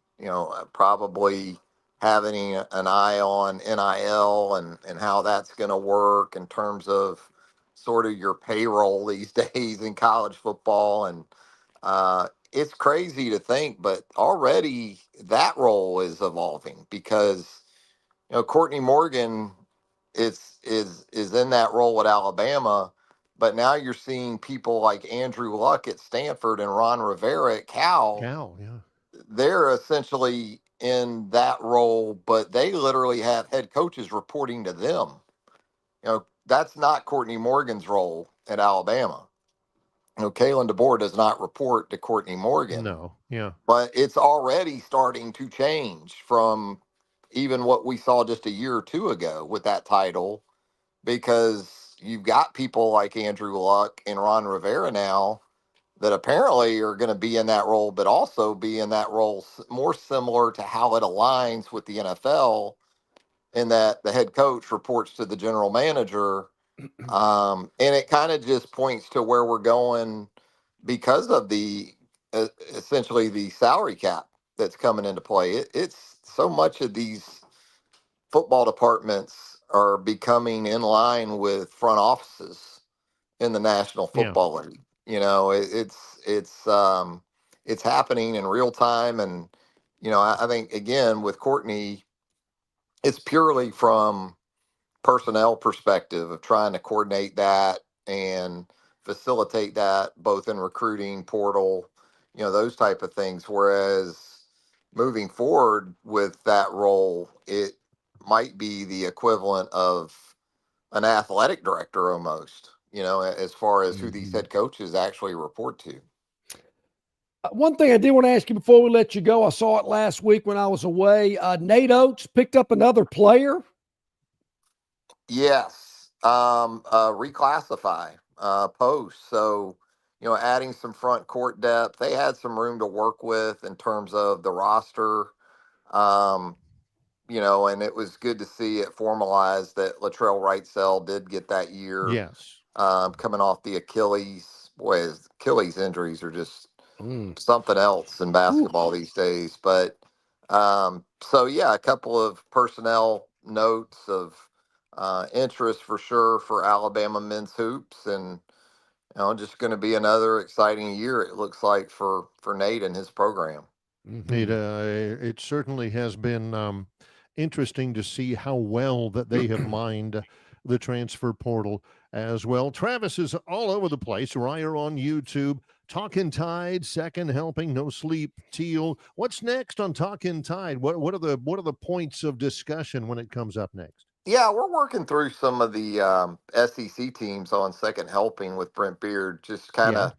probably having an eye on NIL and how that's going to work in terms of sort of your payroll these days in college football. And it's crazy to think, but already that role is evolving because Courtney Morgan is in that role at Alabama, but now you're seeing people like Andrew Luck at Stanford and Ron Rivera at Cal. Yeah. They're essentially in that role, but they literally have head coaches reporting to them. That's not Courtney Morgan's role at Alabama. Kalen DeBoer does not report to Courtney Morgan. No, yeah. But it's already starting to change from even what we saw just a year or two ago with that title, because you've got people like Andrew Luck and Ron Rivera now that apparently are going to be in that role, but also be in that role more similar to how it aligns with the NFL in that the head coach reports to the general manager. And it kind of just points to where we're going because of the essentially the salary cap that's coming into play. It's so much of these football departments are becoming in line with front offices in the National Football League. It's happening in real time. And, I think, again, with Courtney, it's purely from personnel perspective of trying to coordinate that and facilitate that both in recruiting, portal, those type of things. Whereas moving forward with that role, it might be the equivalent of an athletic director almost, as far as who these head coaches actually report to. One thing I did want to ask you before we let you go, I saw it last week when I was away. Nate Oates picked up another player. Yes. Reclassify post. So, adding some front court depth. They had some room to work with in terms of the roster. And it was good to see it formalized that Latrell Wrightsell did get that year. Yes. Coming off the Achilles. Boy, his Achilles injuries are just something else in basketball these days. But so, yeah, a couple of personnel notes of interest for sure for Alabama men's hoops, and just going to be another exciting year, it looks like, for Nate and his program. It certainly has been interesting to see how well that they have mined the transfer portal as well. Travis is all over the place. Ryer on YouTube, Talkin' Tide, second helping, no sleep, teal. What's next on Talkin' Tide? What are the points of discussion when it comes up next? Yeah, we're working through some of the SEC teams on second helping with Brent Beard, just kind of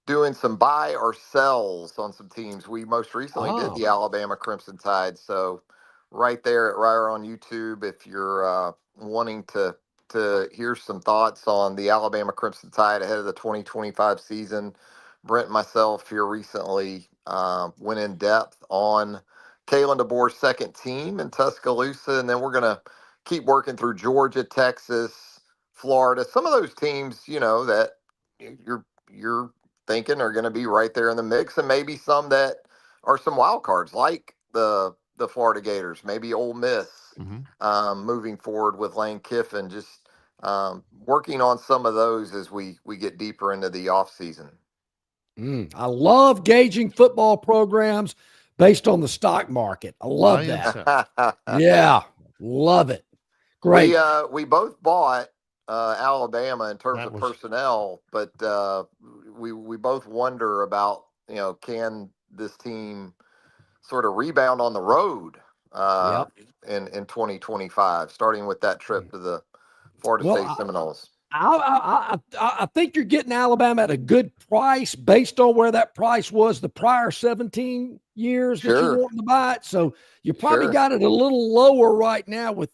doing some buy or sells on some teams. We most recently did the Alabama Crimson Tide. So right there at Ryer on YouTube, if you're wanting to hear some thoughts on the Alabama Crimson Tide ahead of the 2025 season, Brent and myself here recently went in depth on Kalen DeBoer's second team in Tuscaloosa. And then we're going to keep working through Georgia, Texas, Florida, some of those teams, that you're thinking are going to be right there in the mix, and maybe some that are some wild cards like the Florida Gators, maybe Ole Miss, moving forward with Lane Kiffin, just working on some of those as we get deeper into the off season. I love gauging football programs based on the stock market. I love that. Yeah, love it. Great. We both bought Alabama in terms of personnel, but we both wonder about, can this team sort of rebound on the road in 2025, starting with that trip to the Florida State Seminoles. I think you're getting Alabama at a good price based on where that price was the prior 17 years that you wanted to buy it. So you probably got it a little lower right now with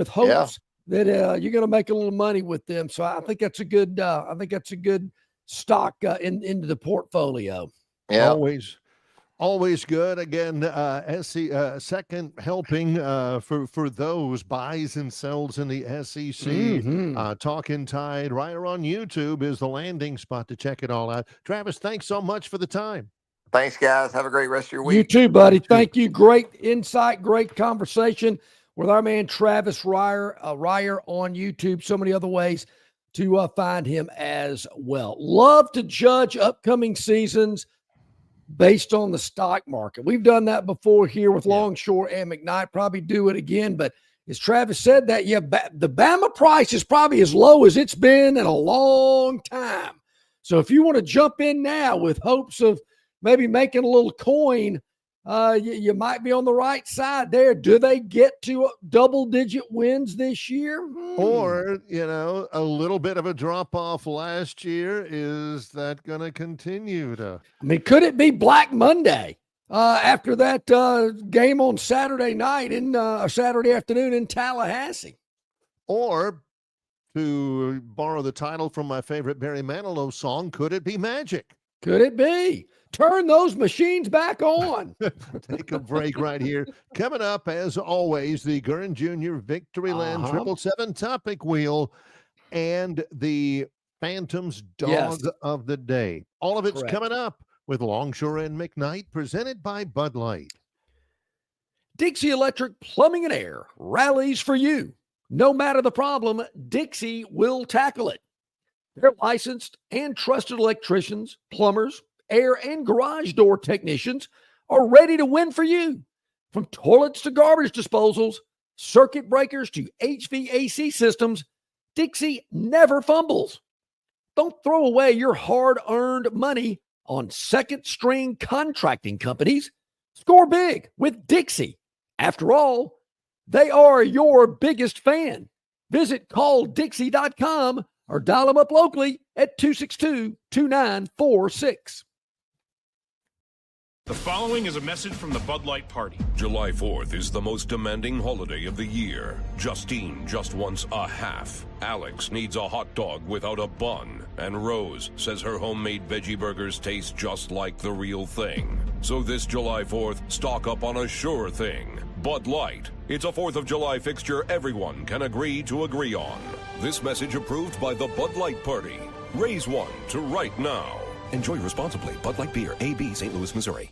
hopes that you're going to make a little money with them. So I think that's a good stock into the portfolio. Yeah, always good. Again, second helping for those buys and sells in the SEC. Talkin' Tide, right on YouTube is the landing spot to check it all out. Travis, thanks so much for the time. Thanks, guys. Have a great rest of your week. You too, buddy. Thank you. Great insight, great conversation with our man Travis Ryer on YouTube. So many other ways to find him as well. Love to judge upcoming seasons based on the stock market. We've done that before here with Longshore and McKnight. Probably do it again, but as Travis said that, the Bama price is probably as low as it's been in a long time. So if you want to jump in now with hopes of maybe making a little coin, you might be on the right side there. Do they get to double-digit wins this year? Or, a little bit of a drop-off last year. Is that going to continue to? I mean, could it be Black Monday after that game on Saturday night Saturday afternoon in Tallahassee? Or, to borrow the title from my favorite Barry Manilow song, could it be magic? Could it be? Turn those machines back on. Take a break right here. Coming up, as always, the Gurn Jr. Victoryland 777 Topic Wheel and the Phantom's Dog of the Day. All of it's coming up with Longshore and McKnight, presented by Bud Light. Dixie Electric Plumbing and Air rallies for you. No matter the problem, Dixie will tackle it. They're licensed and trusted electricians, plumbers, air and garage door technicians are ready to win for you. From toilets to garbage disposals, circuit breakers to HVAC systems, Dixie never fumbles. Don't throw away your hard-earned money on second-string contracting companies. Score big with Dixie. After all, they are your biggest fan. Visit calldixie.com or dial them up locally at 262-2946. The following is a message from the Bud Light Party. July 4th is the most demanding holiday of the year. Justine just wants a half. Alex needs a hot dog without a bun. And Rose says her homemade veggie burgers taste just like the real thing. So this July 4th, stock up on a sure thing. Bud Light. It's a 4th of July fixture everyone can agree on. This message approved by the Bud Light Party. Raise one to right now. Enjoy responsibly. Bud Light Beer, AB, St. Louis, Missouri.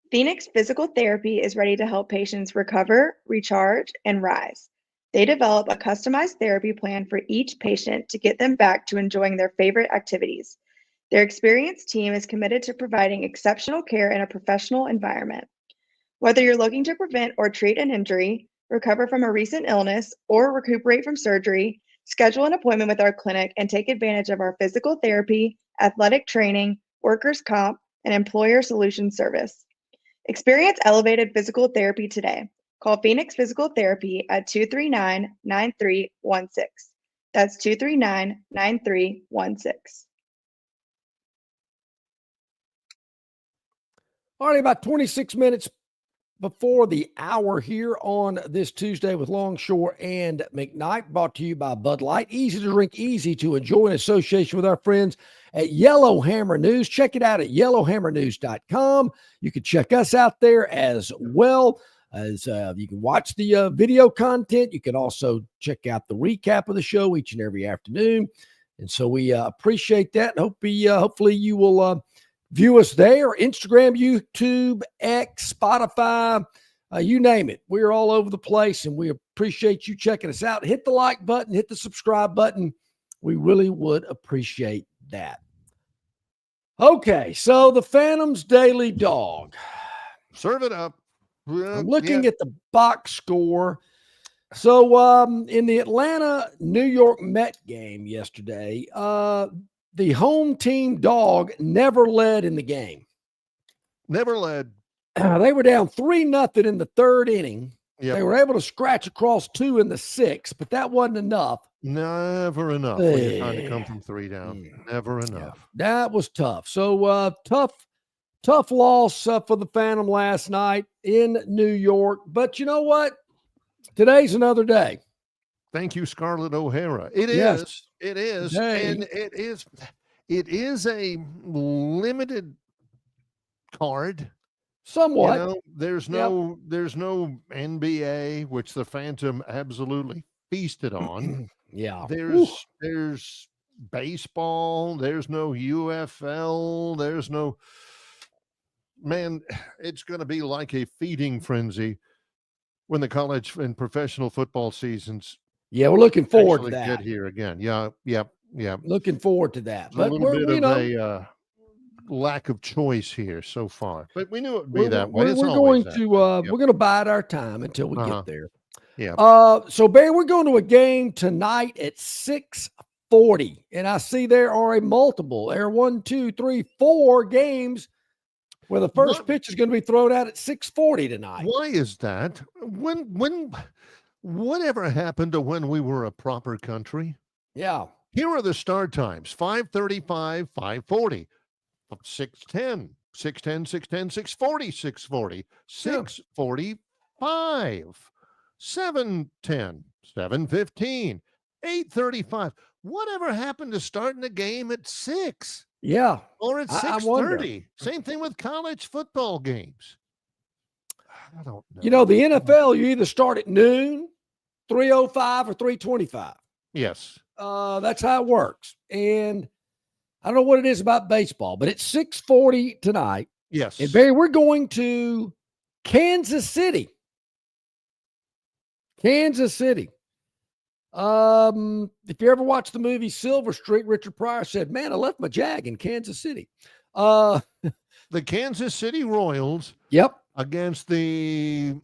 Phoenix Physical Therapy is ready to help patients recover, recharge, and rise. They develop a customized therapy plan for each patient to get them back to enjoying their favorite activities. Their experienced team is committed to providing exceptional care in a professional environment. Whether you're looking to prevent or treat an injury, recover from a recent illness, or recuperate from surgery, schedule an appointment with our clinic and take advantage of our physical therapy, athletic training, workers' comp, and employer solutions service. Experience elevated physical therapy today. Call Phoenix Physical Therapy at 239-9316. That's 239-9316. All right, about 26 minutes before the hour here on this Tuesday with Longshore and McKnight, brought to you by Bud Light. Easy to drink, easy to enjoy in association with our friends at Yellowhammer News. Check it out at yellowhammernews.com. You can check us out there as well. As you can watch the video content. You can also check out the recap of the show each and every afternoon. And so we appreciate that. And hopefully you will view us there, Instagram, YouTube, X, Spotify, you name it. We're all over the place, and we appreciate you checking us out. Hit the like button, hit the subscribe button. We really would appreciate that. Okay, so the Phantom's Daily Dog. Serve it up. I'm looking at the box score. So in the Atlanta-New York Met game yesterday, the home team dog never led in the game. Never led. They were down 3-0 in the third inning. Yep. They were able to scratch across 2 in the 6th, but that wasn't enough. Never enough when you're trying to come from 3 down. Never enough. Yeah, that was tough. So tough loss for the Phantom last night in New York. But you know what? Today's another day. Thank you, Scarlett O'Hara. It is. Yes. It is. Today. And it is a limited card. Somewhat. You know, there's no NBA, which the Phantom absolutely feasted on. Yeah. There's baseball, there's no UFL, there's no, man, it's going to be like a feeding frenzy when the college and professional football seasons. Yeah, we're looking forward to that. Get here again. Yeah. Looking forward to that. But a little bit of a lack of choice here so far, but we knew it would be that way. We're going to bide our time until we get there. Yeah. So Barry, we're going to a game tonight at 6:40, and I see there are there are 1, 2, 3, 4 games where the first pitch is going to be thrown out at 6:40 tonight. Why is that? Whatever happened to when we were a proper country? Yeah. Here are the start times: 5:35, 5:40, 6:10, 6:10, 6:10, 6:40, 6:40, 6:45, 7:10, 7:15, 8:35. Whatever happened to starting the game at 6? Yeah. Or at 6:30? Same thing with college football games. I don't know. You know, the NFL, you either start at noon, 3:05, or 3:25. Yes. That's how it works. And I don't know what it is about baseball, but it's 6:40 tonight. Yes. And Barry, we're going to Kansas City. Kansas City. If you ever watched the movie Silver Streak, Richard Pryor said, "Man, I left my Jag in Kansas City." The Kansas City Royals. Yep. Against the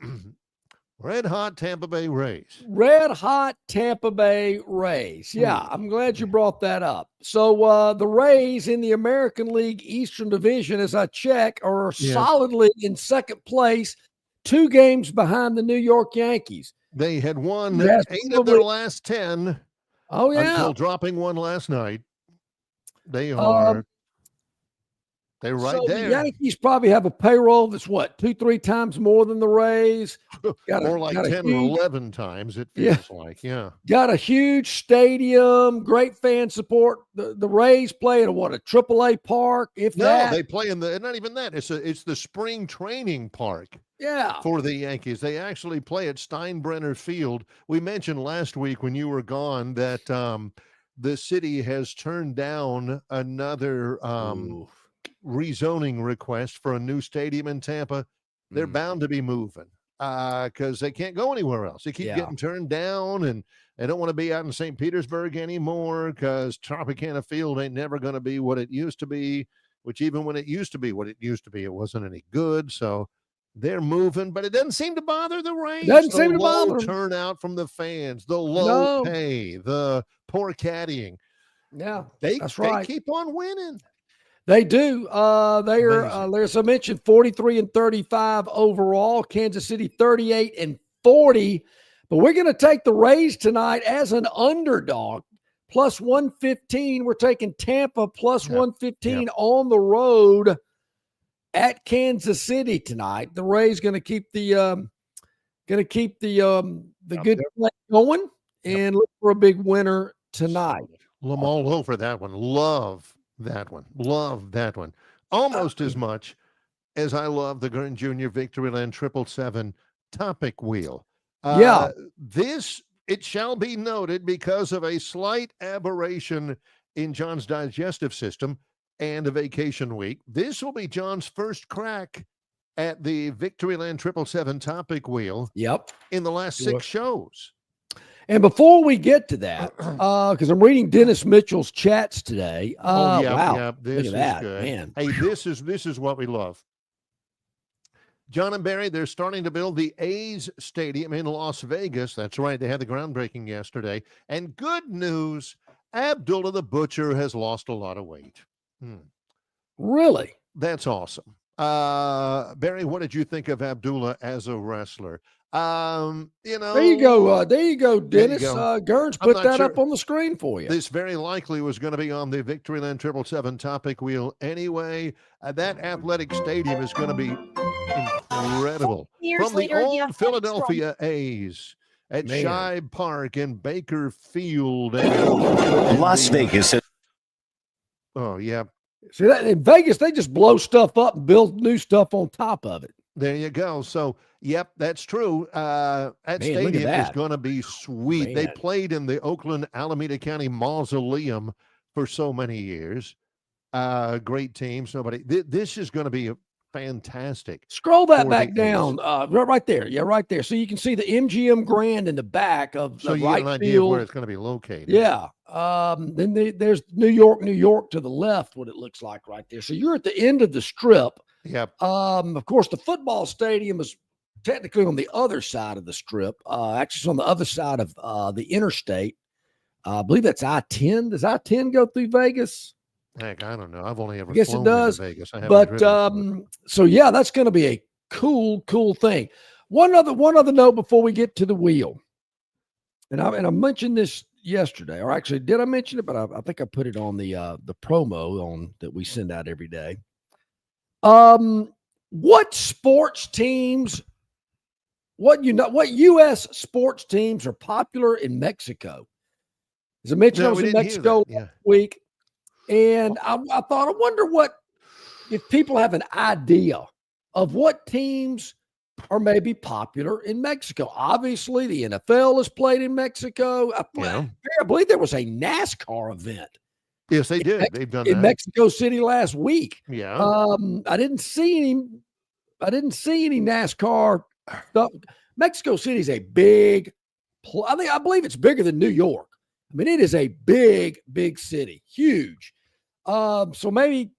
Red Hot Tampa Bay Rays. Red Hot Tampa Bay Rays. Yeah, I'm glad you brought that up. So the Rays in the American League Eastern Division, as I check, are solidly in second place, 2 games behind the New York Yankees. They had won 8 of their last 10. Oh, yeah. Until dropping one last night. They are they're right there. The Yankees probably have a payroll that's 2-3 times more than the Rays. More like 10 or 11 times, it feels like. Yeah. Got a huge stadium, great fan support. The Rays play at a AAA park, they play in not even that. It's the spring training park. Yeah. For the Yankees. They actually play at Steinbrenner Field. We mentioned last week when you were gone that the city has turned down another rezoning request for a new stadium in Tampa. They're bound to be moving because they can't go anywhere else. They keep getting turned down, and they don't want to be out in St. Petersburg anymore because Tropicana Field ain't never going to be what it used to be, which even when it used to be what it used to be, it wasn't any good. So they're moving, but it doesn't seem to bother the Rays. Doesn't seem to bother them. Turnout from the fans, the low pay, the poor caddying. Yeah, They right. keep on winning. They do. They are, as I mentioned, 43-35 overall. Kansas City 38-40. But we're going to take the Rays tonight as an underdog. Plus 115. We're taking Tampa plus 115 on the road at Kansas City tonight. The Rays going to keep the good play going and look for a big winner tonight. I'm all over that one. Love that one. Love that one. Almost as much as I love the Gurn Jr. Victoryland 777 Topic Wheel. This, it shall be noted, because of a slight aberration in John's digestive system and a vacation week, this will be John's first crack at the Victoryland 777 Topic Wheel. In the last 6 shows. And before we get to that, because I'm reading Dennis Mitchell's chats today. Wow. This is that, good. Man. Hey, this is what we love. John and Barry, they're starting to build the A's Stadium in Las Vegas. That's right. They had the groundbreaking yesterday. And good news, Abdullah the Butcher has lost a lot of weight. Really? That's awesome. Barry, what did you think of Abdullah as a wrestler? There you go. Dennis. Gurns put that up on the screen for you. This very likely was going to be on the Victoryland 777 Topic Wheel anyway. That athletic stadium is going to be incredible. From the old Philadelphia A's at Shibe Park in Baker Field. Las Vegas. Oh, yeah. See, that in Vegas, they just blow stuff up and build new stuff on top of it. There you go. So, yep, that's true. That stadium is going to be sweet. They played in the Oakland Alameda County Mausoleum for so many years. Great teams. This is going to be fantastic. Scroll that back down, right there. Yeah, right there. So you can see the MGM Grand in the back of the right field. So you get an idea of where it's going to be located. Yeah. Then there's New York to the left, what it looks like right there. So you're at the end of the strip. Yep. Of course, the football stadium is technically on the other side of the strip. Actually, it's on the other side of the interstate. I believe that's I-10. Does I-10 go through Vegas? Heck, I don't know. I've only ever flown into Vegas. But so yeah, that's going to be a cool thing. One other note before we get to the wheel, and I mentioned this yesterday, or actually, did I mention it? But I think I put it on the promo on that we send out every day. What sports teams? What U.S. sports teams are popular in Mexico? As I mentioned, I was in Mexico last week. And I thought, I wonder if people have an idea of what teams are maybe popular in Mexico. Obviously, the NFL is played in Mexico. I believe there was a NASCAR event. Yes, they did. They've done that in Mexico City last week. Yeah. I didn't see any NASCAR stuff. Mexico City is a big. I believe it's bigger than New York. I mean, it is a big city, huge. So maybe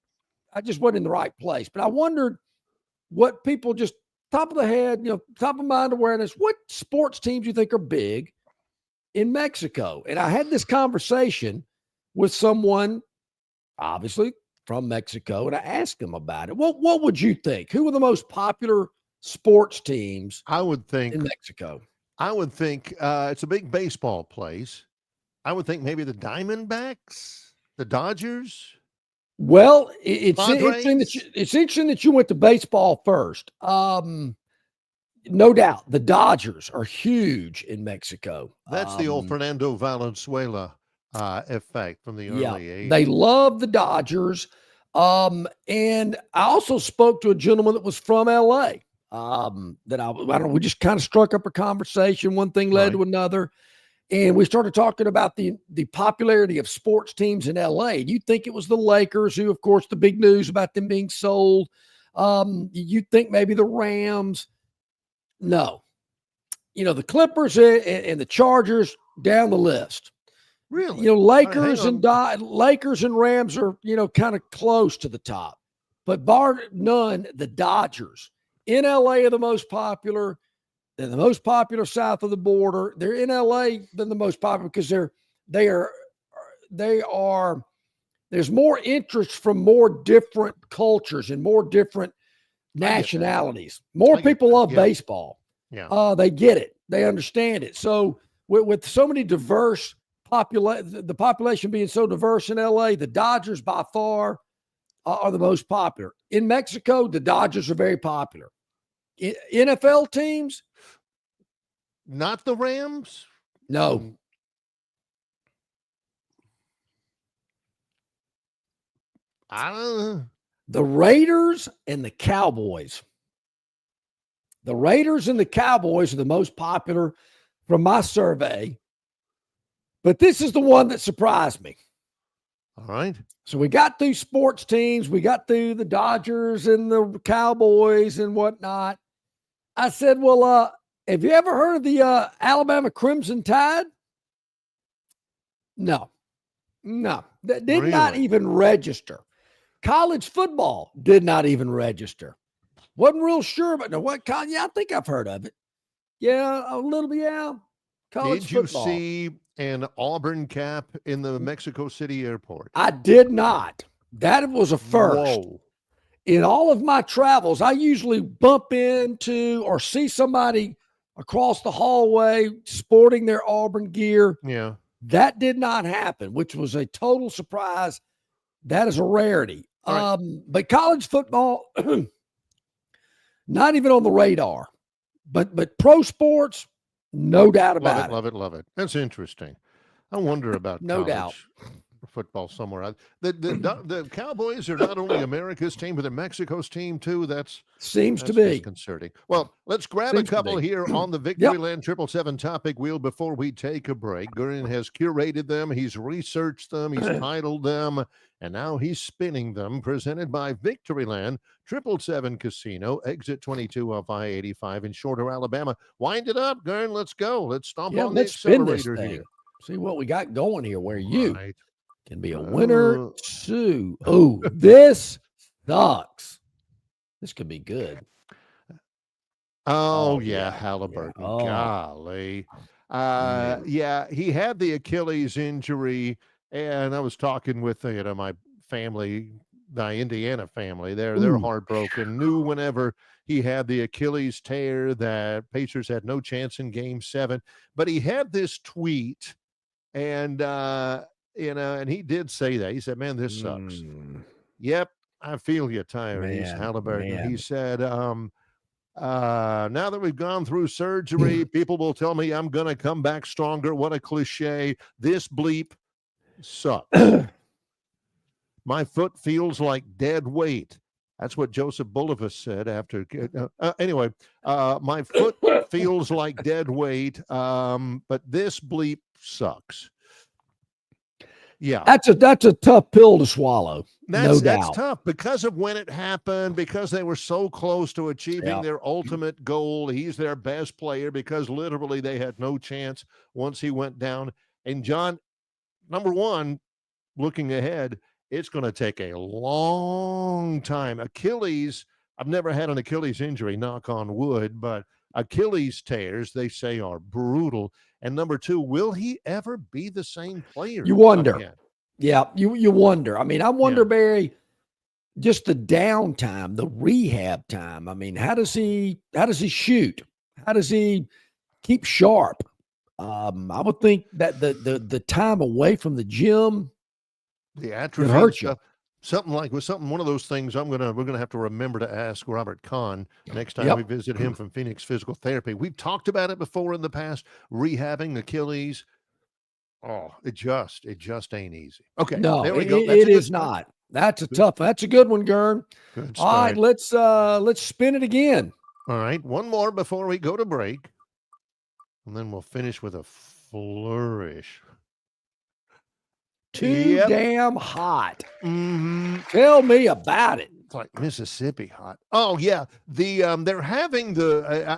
I just wasn't in the right place, but I wondered what people just top of the head, top of mind awareness, what sports teams you think are big in Mexico? And I had this conversation with someone, obviously from Mexico, and I asked them about it. What would you think? Who are the most popular sports teams? I would think in Mexico. I would think it's a big baseball place. I would think maybe the Diamondbacks, the Dodgers. Well, it's interesting that you went to baseball first. No doubt, the Dodgers are huge in Mexico. That's the old Fernando Valenzuela effect from the early 80s. They love the Dodgers. And I also spoke to a gentleman that was from LA. We just kind of struck up a conversation. One thing led to another. And we started talking about the popularity of sports teams in LA. You'd think it was the Lakers, who, of course, the big news about them being sold. You'd think maybe the Rams. No. The Clippers and the Chargers down the list. Really? Lakers and Rams are, kind of close to the top. But bar none, the Dodgers in LA are the most popular. They're the most popular south of the border. They're in LA. They're the most popular because there's more interest from more different cultures and more different nationalities. More people love baseball. Yeah. They get it. They understand it. So with so many diverse the population being so diverse in LA, the Dodgers by far are the most popular. In Mexico, the Dodgers are very popular. NFL teams? Not the Rams? No. I don't know. The Raiders and the Cowboys. The Raiders and the Cowboys are the most popular from my survey. But this is the one that surprised me. All right. So we got through sports teams. We got through the Dodgers and the Cowboys and whatnot. I said, well, have you ever heard of the Alabama Crimson Tide? No. That did not even register. College football did not even register. Wasn't real sure, but I think I've heard of it. Yeah, a little bit, yeah. College football. Did you see an Auburn cap in the Mexico City airport? I did not. That was a first. Whoa. In all of my travels, I usually bump into or see somebody across the hallway sporting their Auburn gear. Yeah. That did not happen, which was a total surprise. That is a rarity. Right. But college football, not even on the radar. But pro sports, no doubt about it. Love it. That's interesting. I wonder about no doubt football somewhere. The Cowboys are not only America's team, but they're Mexico's team too. That's to be disconcerting. Well, let's grab a couple here on the Victoryland 777 topic wheel before we take a break. Gurin has curated them. He's researched them. He's titled them. And now he's spinning them. Presented by Victoryland 777 Casino, exit 22 off I-85 in Shorter, Alabama. Wind it up, Gurin. Let's go. Let's stomp on the accelerator here. See what we got going here where you can be a winner too. Oh, this sucks. This could be good. Oh yeah, Halliburton. Golly. Yeah, he had the Achilles injury, and I was talking with my family, the Indiana family. They're heartbroken. Knew whenever he had the Achilles tear that Pacers had no chance in Game 7. But he had this tweet, and and he did say that. He said, "Man, this sucks." Yep, I feel you, Tyrese Halliburton. Man. He said, now that we've gone through surgery, people will tell me I'm going to come back stronger. What a cliche. This bleep sucks. My foot feels like dead weight. That's what Joseph Bulifus said after. Anyway, my foot feels like dead weight, but this bleep sucks. Yeah, that's a tough pill to swallow. That's tough because of when it happened, because they were so close to achieving their ultimate goal. He's their best player because literally they had no chance once he went down. And John, number one, looking ahead, it's going to take a long time. Achilles, I've never had an Achilles injury, knock on wood, but Achilles tears, they say, are brutal. And number two, will he ever be the same player? You wonder. Again? Yeah, you wonder. I mean, I wonder, Barry, just the downtime, the rehab time. I mean, how does he shoot? How does he keep sharp? I would think that the time away from the gym, the atrophy hurt you. One of those things we're gonna have to remember to ask Robert Kahn next time we visit him from Phoenix Physical Therapy. We've talked about it before in the past, rehabbing Achilles. Oh, it just ain't easy. Okay, no, there we go. It is not. That's a good one, Gurn. All right, let's spin it again. All right, one more before we go to break, and then we'll finish with a flourish. Too damn hot. Tell me about it. It's like Mississippi hot. Oh yeah, they're having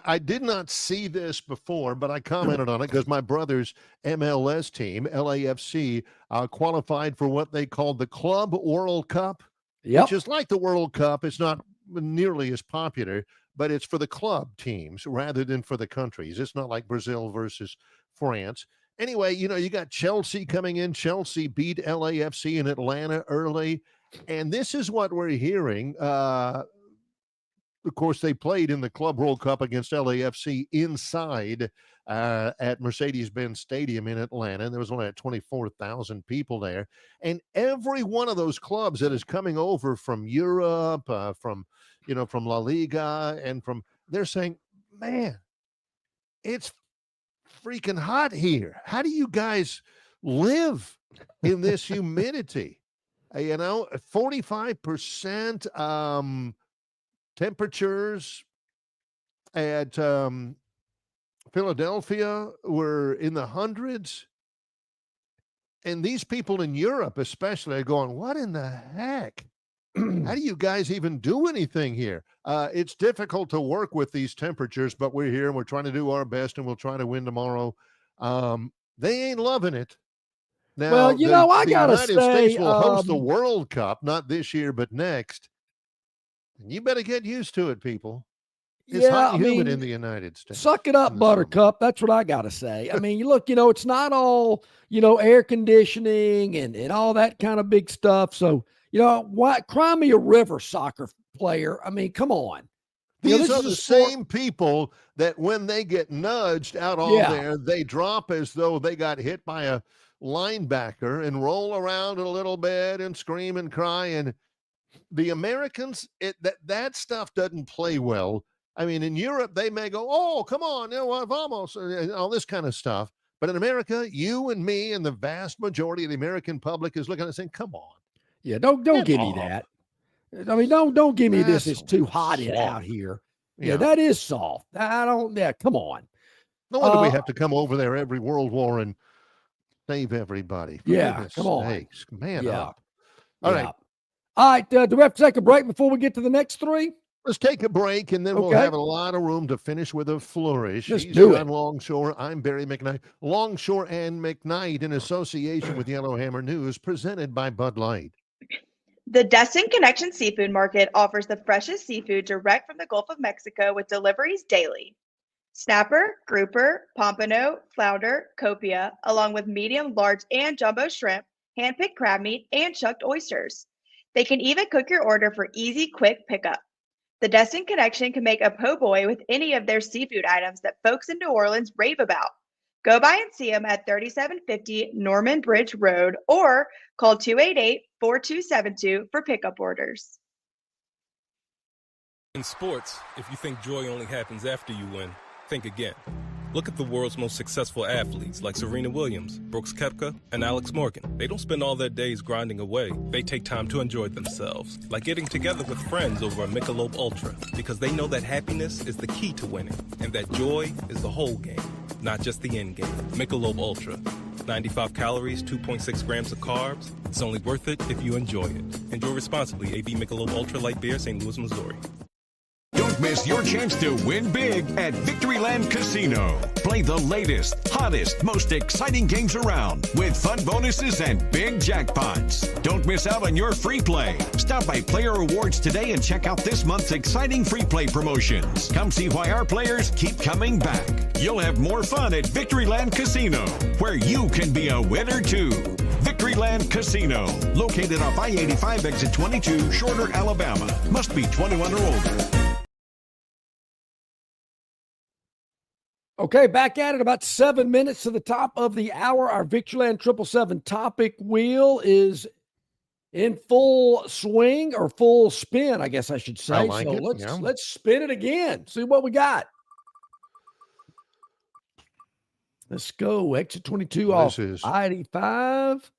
I did not see this before, but I commented on it because my brother's MLS team, LAFC, qualified for what they called the Club World Cup, which is like the World Cup. It's not nearly as popular, but it's for the club teams rather than for the countries. It's not like Brazil versus France. Anyway, you got Chelsea coming in. Chelsea beat LAFC in Atlanta early. And this is what we're hearing. Of course, they played in the Club World Cup against LAFC inside at Mercedes-Benz Stadium in Atlanta. And there was only 24,000 people there. And every one of those clubs that is coming over from Europe, from La Liga, and they're saying, man, it's freaking hot here. How do you guys live in this humidity? 45% temperatures at Philadelphia were in the hundreds. And these people in Europe especially are going, what in the heck? How do you guys even do anything here? It's difficult to work with these temperatures, but we're here and we're trying to do our best and we'll try to win tomorrow. They ain't loving it. Now, well, I gotta say, the United States will host the World Cup, not this year, but next. And you better get used to it, people. It's hot and humid in the United States. Suck it up, Buttercup. That's what I got to say. I mean, look, it's not all, air conditioning and all that kind of big stuff. So, cry me a river, soccer player. I mean, come on. These are the same people that when they get nudged out on there, they drop as though they got hit by a linebacker and roll around a little bit and scream and cry. And the Americans, that stuff doesn't play well. I mean, in Europe, they may go, oh, come on, vamos, and all this kind of stuff. But in America, you and me and the vast majority of the American public is looking and saying, come on. Yeah, don't give me that. I mean, don't give me this. It's too hot out here. Yeah, that is soft. Come on. No wonder we have to come over there every World War and save everybody. Come on. Man up. All right. All right. Do we have to take a break before we get to the next three? Let's take a break, and then we'll have a lot of room to finish with a flourish. He's John Longshore. I'm Barry McKnight. Longshore and McKnight, in association with Yellowhammer News, presented by Bud Light. The Destin Connection Seafood Market offers the freshest seafood direct from the Gulf of Mexico with deliveries daily. Snapper, grouper, pompano, flounder, copia, along with medium, large, and jumbo shrimp, hand-picked crab meat, and chucked oysters. They can even cook your order for easy, quick pickup. The Destin Connection can make a po' boy with any of their seafood items that folks in New Orleans rave about. Go by and see them at 3750 Norman Bridge Road or call 288-4272 for pickup orders. In sports, if you think joy only happens after you win, think again. Look at the world's most successful athletes like Serena Williams, Brooks Koepka, and Alex Morgan. They don't spend all their days grinding away. They take time to enjoy themselves, like getting together with friends over a Michelob Ultra, because they know that happiness is the key to winning, and that joy is the whole game, not just the end game. Michelob Ultra. 95 calories, 2.6 grams of carbs. It's only worth it if you enjoy it. Enjoy responsibly. AB Michelob Ultra Light Beer, St. Louis, Missouri. Don't miss your chance to win big at Victoryland Casino. Play the latest, hottest, most exciting games around with fun bonuses and big jackpots. Don't miss out on your free play. Stop by Player Rewards today and check out this month's exciting free play promotions. Come see why our players keep coming back. You'll have more fun at Victoryland Casino, where you can be a winner too. Victoryland Casino, located off I-85 exit 22, Shorter, Alabama. Must be 21 or older. Okay, back at it, about 7 minutes to the top of the hour. Our Victoryland 777 topic wheel is in full swing, or full spin, I guess I should say. I like it. Let's spin it again. See what we got. Let's go. Exit 22 off I-85.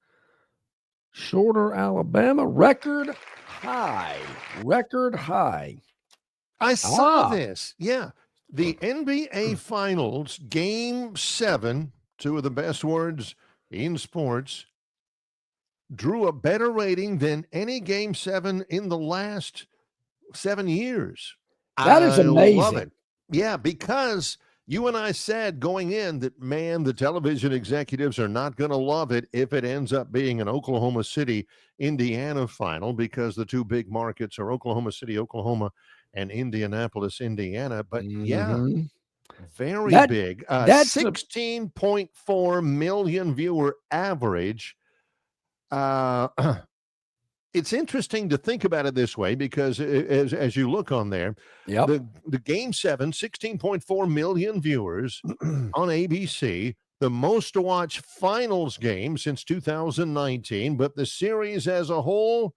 Shorter, Alabama. Record high. I saw this. Yeah. The NBA Finals, Game 7, two of the best words in sports, drew a better rating than any Game 7 in the last 7 years. That is amazing. I love it. Yeah, because you and I said going in that, man, the television executives are not going to love it if it ends up being an Oklahoma City, Indiana final, because the two big markets are Oklahoma City, Oklahoma, and Indianapolis, Indiana. But yeah, Very big. That's 16.4 million viewer average. It's interesting to think about it this way because as you look on there, the Game 7, 16.4 million viewers on ABC, the most to watch finals game since 2019, but the series as a whole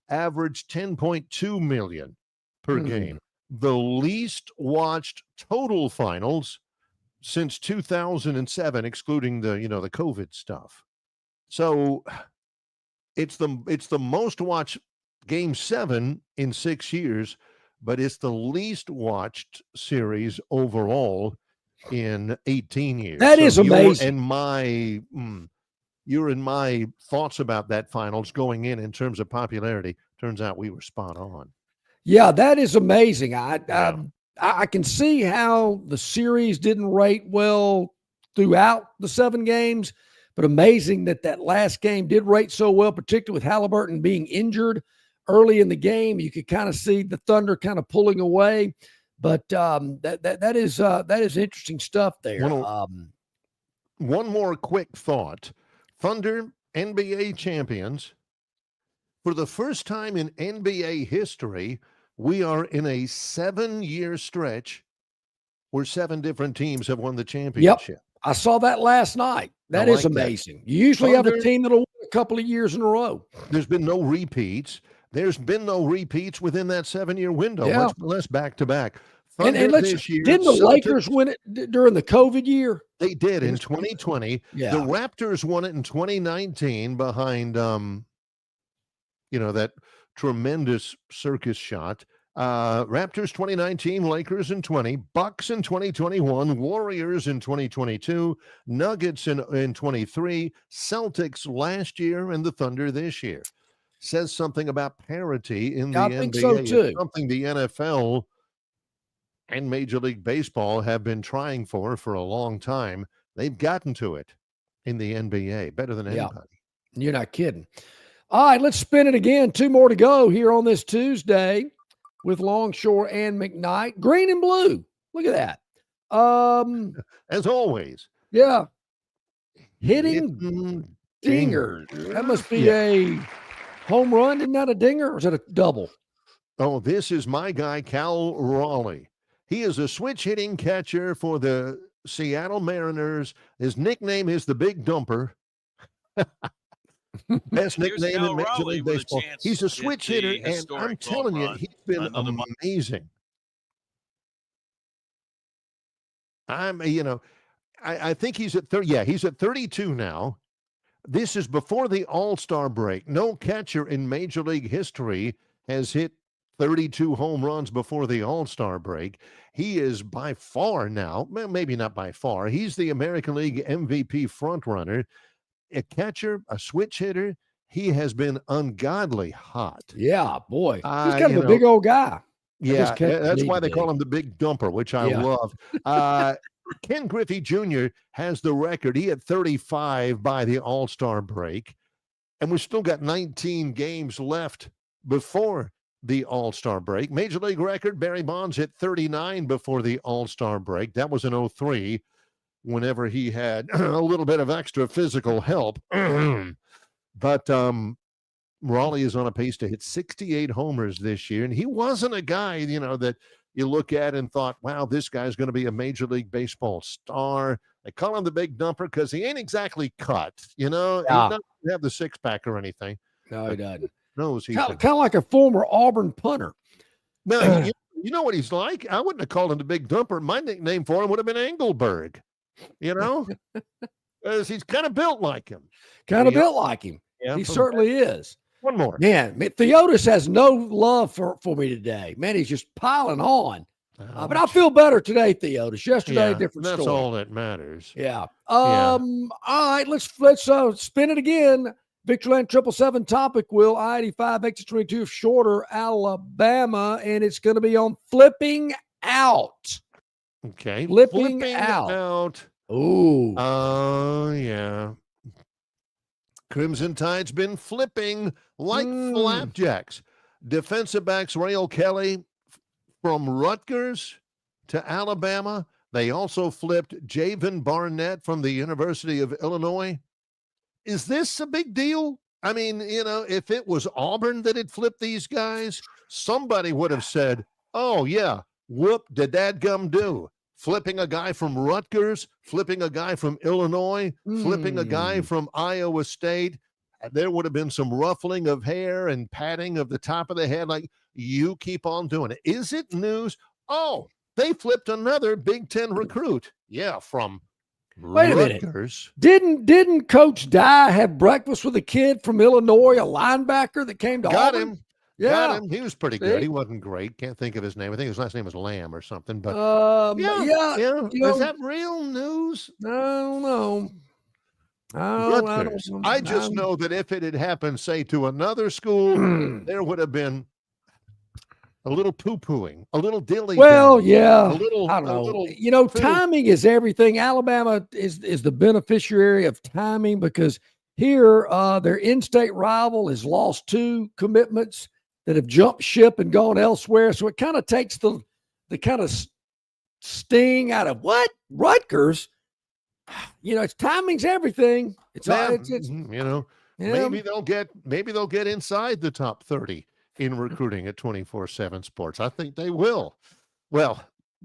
averaged 10.2 million per game. The least watched total finals since 2007, excluding the the COVID stuff. So it's the most watched Game 7 in 6 years, but it's the least watched series overall in 18 years. That is amazing. You're in my thoughts about that finals going in terms of popularity. Turns out we were spot on. Yeah, that is amazing. I can see how the series didn't rate well throughout the 7 games, but amazing that last game did rate so well, particularly with Halliburton being injured early in the game. You could kind of see the Thunder kind of pulling away, but that is interesting stuff there. One more quick thought. Thunder, NBA champions. For the first time in NBA history, we are in a 7-year stretch where 7 different teams have won the championship. Yep. I saw that last night. That is amazing. You usually have a team that'll win a couple of years in a row. There's been no repeats. There's been no repeats within that 7-year window, much less back-to-back. And this year, didn't the Lakers win it during the COVID year? They did in 2020. Yeah. The Raptors won it in 2019 behind, that tremendous circus shot. Raptors 2019, Lakers in 20, Bucks in 2021, Warriors in 2022, Nuggets in 23, Celtics last year, and the Thunder this year. Says something about parity in the NBA. I think so too. It's something the NFL and Major League Baseball have been trying for a long time. They've gotten to it in the NBA better than anybody. You're not kidding. All right, let's spin it again. 2 more to go here on this Tuesday with Longshore and McKnight. Green and blue. Look at that. As always. Yeah. Hitting dingers. That must be a home run. Isn't that a dinger or is it a double? Oh, this is my guy, Cal Raleigh. He is a switch-hitting catcher for the Seattle Mariners. His nickname is the Big Dumper. Best nickname in Major League Baseball. He's a switch hitter, and I'm telling you, he's been amazing. I think he's at 30. Yeah, he's at 32 now. This is before the All-Star break. No catcher in Major League history has hit 32 home runs before the All-Star break. He is by far now, maybe not by far, he's the American League MVP frontrunner. A catcher, a switch hitter. He has been ungodly hot. Yeah, boy. He's kind of a big old guy. Yeah, that's why they call him the Big Dumper, which I love. Ken Griffey Jr. has the record. He had 35 by the All-Star break, and we've still got 19 games left before the All-Star break. Major League record, Barry Bonds hit 39 before the All-Star break. That was in 2003, whenever he had a little bit of extra physical help. But Raleigh is on a pace to hit 68 homers this year, and he wasn't a guy, that you look at and thought, wow, this guy's going to be a Major League Baseball star. They call him the Big Dumper because he ain't exactly cut, He doesn't have the six-pack or anything. No, he doesn't. Knows he's kind of like a former Auburn punter. No, you know what he's like? I wouldn't have called him the Big Dumper. My nickname for him would have been Engelberg, because he's kind of built like him. Built like him. Yeah, he certainly is. One more. Man, Theotis has no love for me today. Man, he's just piling on. But I feel better today, Theotis. Yesterday, different story. That's all that matters. Yeah. All right, let's spin it again. Victoryland 777 Topic Wheel, I-85, exit 22, Shorter, Alabama, and it's going to be on Flipping Out. Okay. Flipping out. Ooh. Oh, yeah. Crimson Tide's been flipping like flapjacks. Defensive backs Rail Kelly from Rutgers to Alabama. They also flipped Javen Barnett from the University of Illinois. Is this a big deal? I mean, if it was Auburn that had flipped these guys, somebody would have said, oh, yeah, whoop, did dadgum do? Flipping a guy from Rutgers, flipping a guy from Illinois, flipping a guy from Iowa State. There would have been some ruffling of hair and patting of the top of the head, like, you keep on doing it. Is it news? Oh, they flipped another Big Ten recruit. Yeah, from Wait a Rutgers. minute. Didn't Coach Dye have breakfast with a kid from Illinois, a linebacker that came to Got Auburn? him. Yeah. Got him. He was pretty good. See? He wasn't great. Can't think of his name. I think his last name was Lamb or something. But yeah. Is that real news? I don't know. Rutgers. I just know that if it had happened, say, to another school, there would have been a little poo-pooing, a little dilly. Well, yeah. A little, I don't know. Timing is everything. Alabama is the beneficiary of timing because here their in-state rival has lost 2 commitments that have jumped ship and gone elsewhere. So it kind of takes the kind of sting out of what? Rutgers? It's timing's everything. Maybe they'll get inside the top 30 in recruiting at 24/7 Sports. I think they will. Well,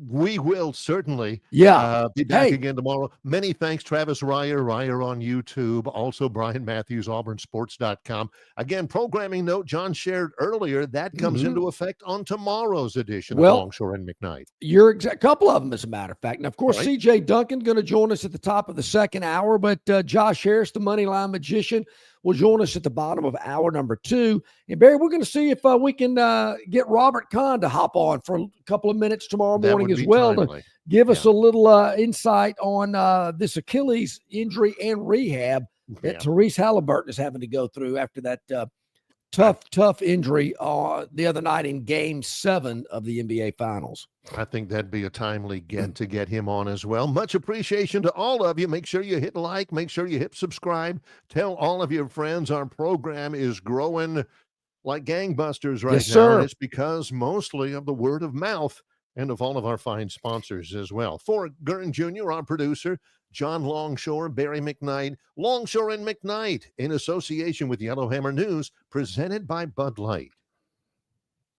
we will certainly be back again tomorrow. Many thanks, Travis Ryer on YouTube. Also, Brian Matthews, auburnsports.com. Again, programming note John shared earlier, that comes into effect on tomorrow's edition of Longshore and McKnight. You're exact. Couple of them, as a matter of fact. And of course, CJ Duncan going to join us at the top of the second hour, but Josh Harris, the Moneyline Magician, will join us at the bottom of hour number 2. And Barry, we're going to see if we can get Robert Kahn to hop on for a couple of minutes tomorrow morning as well to give us a little insight on this Achilles injury and rehab that Therese Halliburton is having to go through after that tough injury the other night in Game 7 of the NBA Finals. I think that'd be a timely get to get him on as well. Much appreciation to all of you. Make sure you hit like, make sure you hit subscribe. Tell all of your friends our program is growing like gangbusters right now. Sir. And it's because mostly of the word of mouth and of all of our fine sponsors as well. For Gurn Jr., our producer, John Longshore, Barry McKnight, Longshore and McKnight, in association with Yellowhammer News, presented by Bud Light.